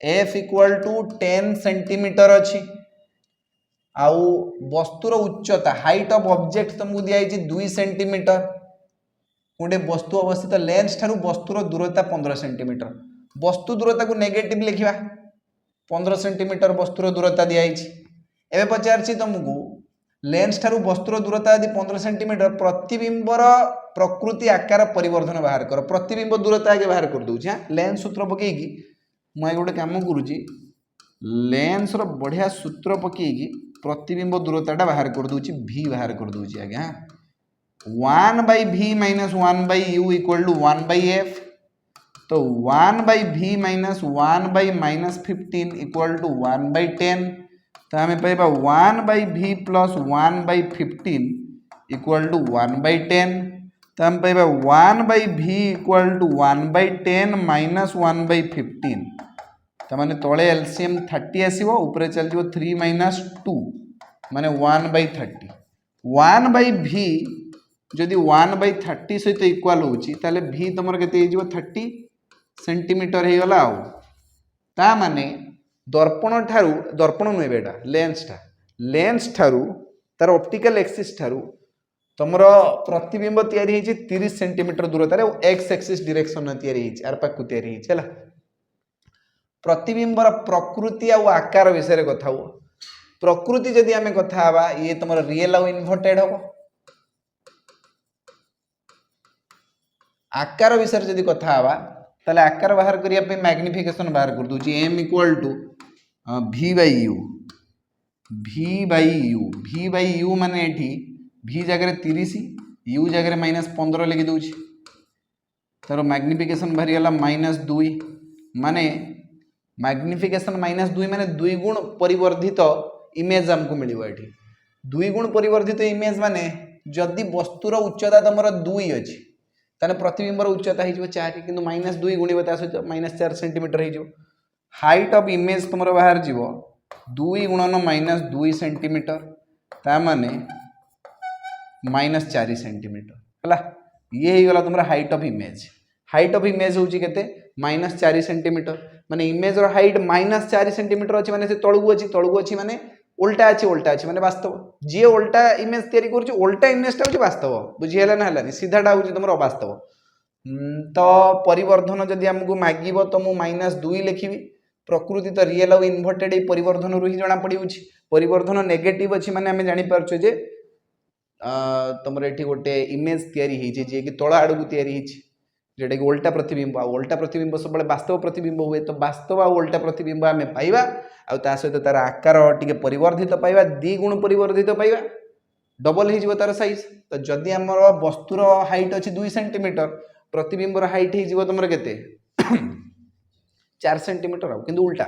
f equal to 10 centimetre अच्छी आउ वस्तुर उच्चता हाइट ऑफ ऑब्जेक्ट तुमको दिया 2 सेंटीमीटर गोटे वस्तु अवस्थित लेंस ठारू वस्तुर दूरता 15 सेंटीमीटर वस्तु दूरता को नेगेटिव लिखा 15 सेंटीमीटर वस्तुर दूरता दिखाई एवं पचार तुमको लेंस ठारू वस्तुर दूरता यदि 15 सेंटीमीटर प्रतिबिंबर प्रकृति आकार परिवर्तन बाहर कर प्रतिबिंब दूरता आगे बाहर कर दूँ लेंस सूत्र पकईकि मुझे गोटे कम करुँची लेंस रो बढ़िया सूत्र पकईकि प्रतिबिंब दूरता बाहर कर दूची v बाहर कर दूची आज्ञा 1/v minus 1/u equal to 1/f तो 1/v माइनस 1/-15 इक्वल टू 1/10 तो आम पाइबा 1/v प्लस 1/15 इक्वल टू 1/10 तो आम पाइबा 1/v इक्वल टू 1/10 माइनस 1/15 तो माने तले एलसीएम 30 आसीबो ऊपर चल जिवो 3 माइनस 2 माने 1/30 1/v जदि 1/30 सहित इक्वाल होची ताले v तुमर केते जिवो 30 सेंटीमीटर हे गला आउ ता माने दर्पण नुहे बेटा लेंस ठारू तार ऑप्टिकल एक्सिस ठारू तुमर प्रतिबिंब तैयारी होची 30 सेंटीमीटर दूरतार एक्स एक्सिस डायरेक्शन तैयारी होची आर पाकु तैयारी होची हला प्रतिबिंबर प्रकृति आ आकार विषय कथा हुआ प्रकृति जदि आम कथा हवा ये तुम रियल आउ इन्वर्टेड हम आकार विषय जदि कथा हवा ताले आकार बाहर करने मैग्निफिकेशन बाहर कर दूची m equal to v by u माने एठी v जगह 30 u जगह -15 लिखि दूची तार मैग्निफिकेशन बाहरी गला -2 माने मैग्निफिकेशन -2 माने 2 गुण परिवर्धित इमेज हमको मिलिबो एठी 2 गुण परिवर्धित इमेज माने जदि वस्तुर उच्चता तुमर 2 अछि ताने प्रतिबिंबर उच्चता हो 4 किंतु -2 गुणिबो ता सहित -4 सेंटीमीटर हो हाइट ऑफ इमेज तुमर बाहर जीवो 2 गुणन -2 सेंटीमीटर ता माने -4 सेंटीमीटर हला ये ही गला तुमर हाइट ऑफ इमेज होची केते -4 सेंटीमीटर माने इमेज रो हाइट -4 सेंटीमीटर अछि माने से तळगु अछि माने उल्टा अछि माने वास्तव जे उल्टा इमेज तयारी करछि उल्टा इमेज ता होछि वास्तव बुझि हला ना हलानी सीधाटा होछि तुमर अवास्तव तो परिवर्धन जदि हमको मागिबो तो मु -2 लिखिबी प्रकृति तो रियल और इन्वर्टेड परिवर्धन रु ही जना पड़िउछि परिवर्धन नेगेटिव अछि माने हमें जानि पारछु जे तुमर एठी गोटे इमेज तयारी हिछि जे कि तळ आडू तयारी हिछि जेटा कि उल्टा प्रतिबिंब सब वास्तव प्रतिबिंब हुए तो वास्तव आ उल्टा प्रतिबिंब आम पाइबा आ ता सहित तार आकार टिके परिवर्धित पाइबा 2 गुण परिवर्धित पाइबा डबल हो तार साइज तो जदि आम वस्तुर हाइट अच्छी 2 सेंटीमीटर प्रतिबिंबर हाइट हो तुम के 4 सेंटीमीटर किंतु उल्टा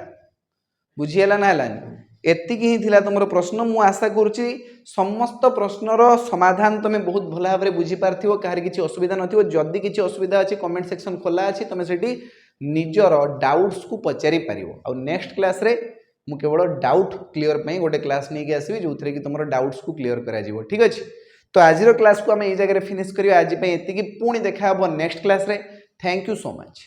बुझीगला ना हलानी एतिकी ही थिला तुमर प्रश्न मु आशा करुच्ची समस्त प्रश्नर समाधान तुम बहुत भल भाव में बुझीपार कहार किसी असुविधा नथिबो जदि किसी असुविधा अच्छी कमेंट सेक्शन खोला अच्छी तुम से निजर डाउट्स को पचारि पारिबो आ नेक्स्ट क्लास रे मु केवल डाउट क्लियर पे गोटे क्लास नहीं आसबि जो थी कि तुम डाउट्स को क्लियर करा ठीक अच्छे तो आज क्लास को आम ये जगह फिनिश करिया आज एतिकी पुणी देखा नेक्स्ट क्लास रे थैंक यू सो मच।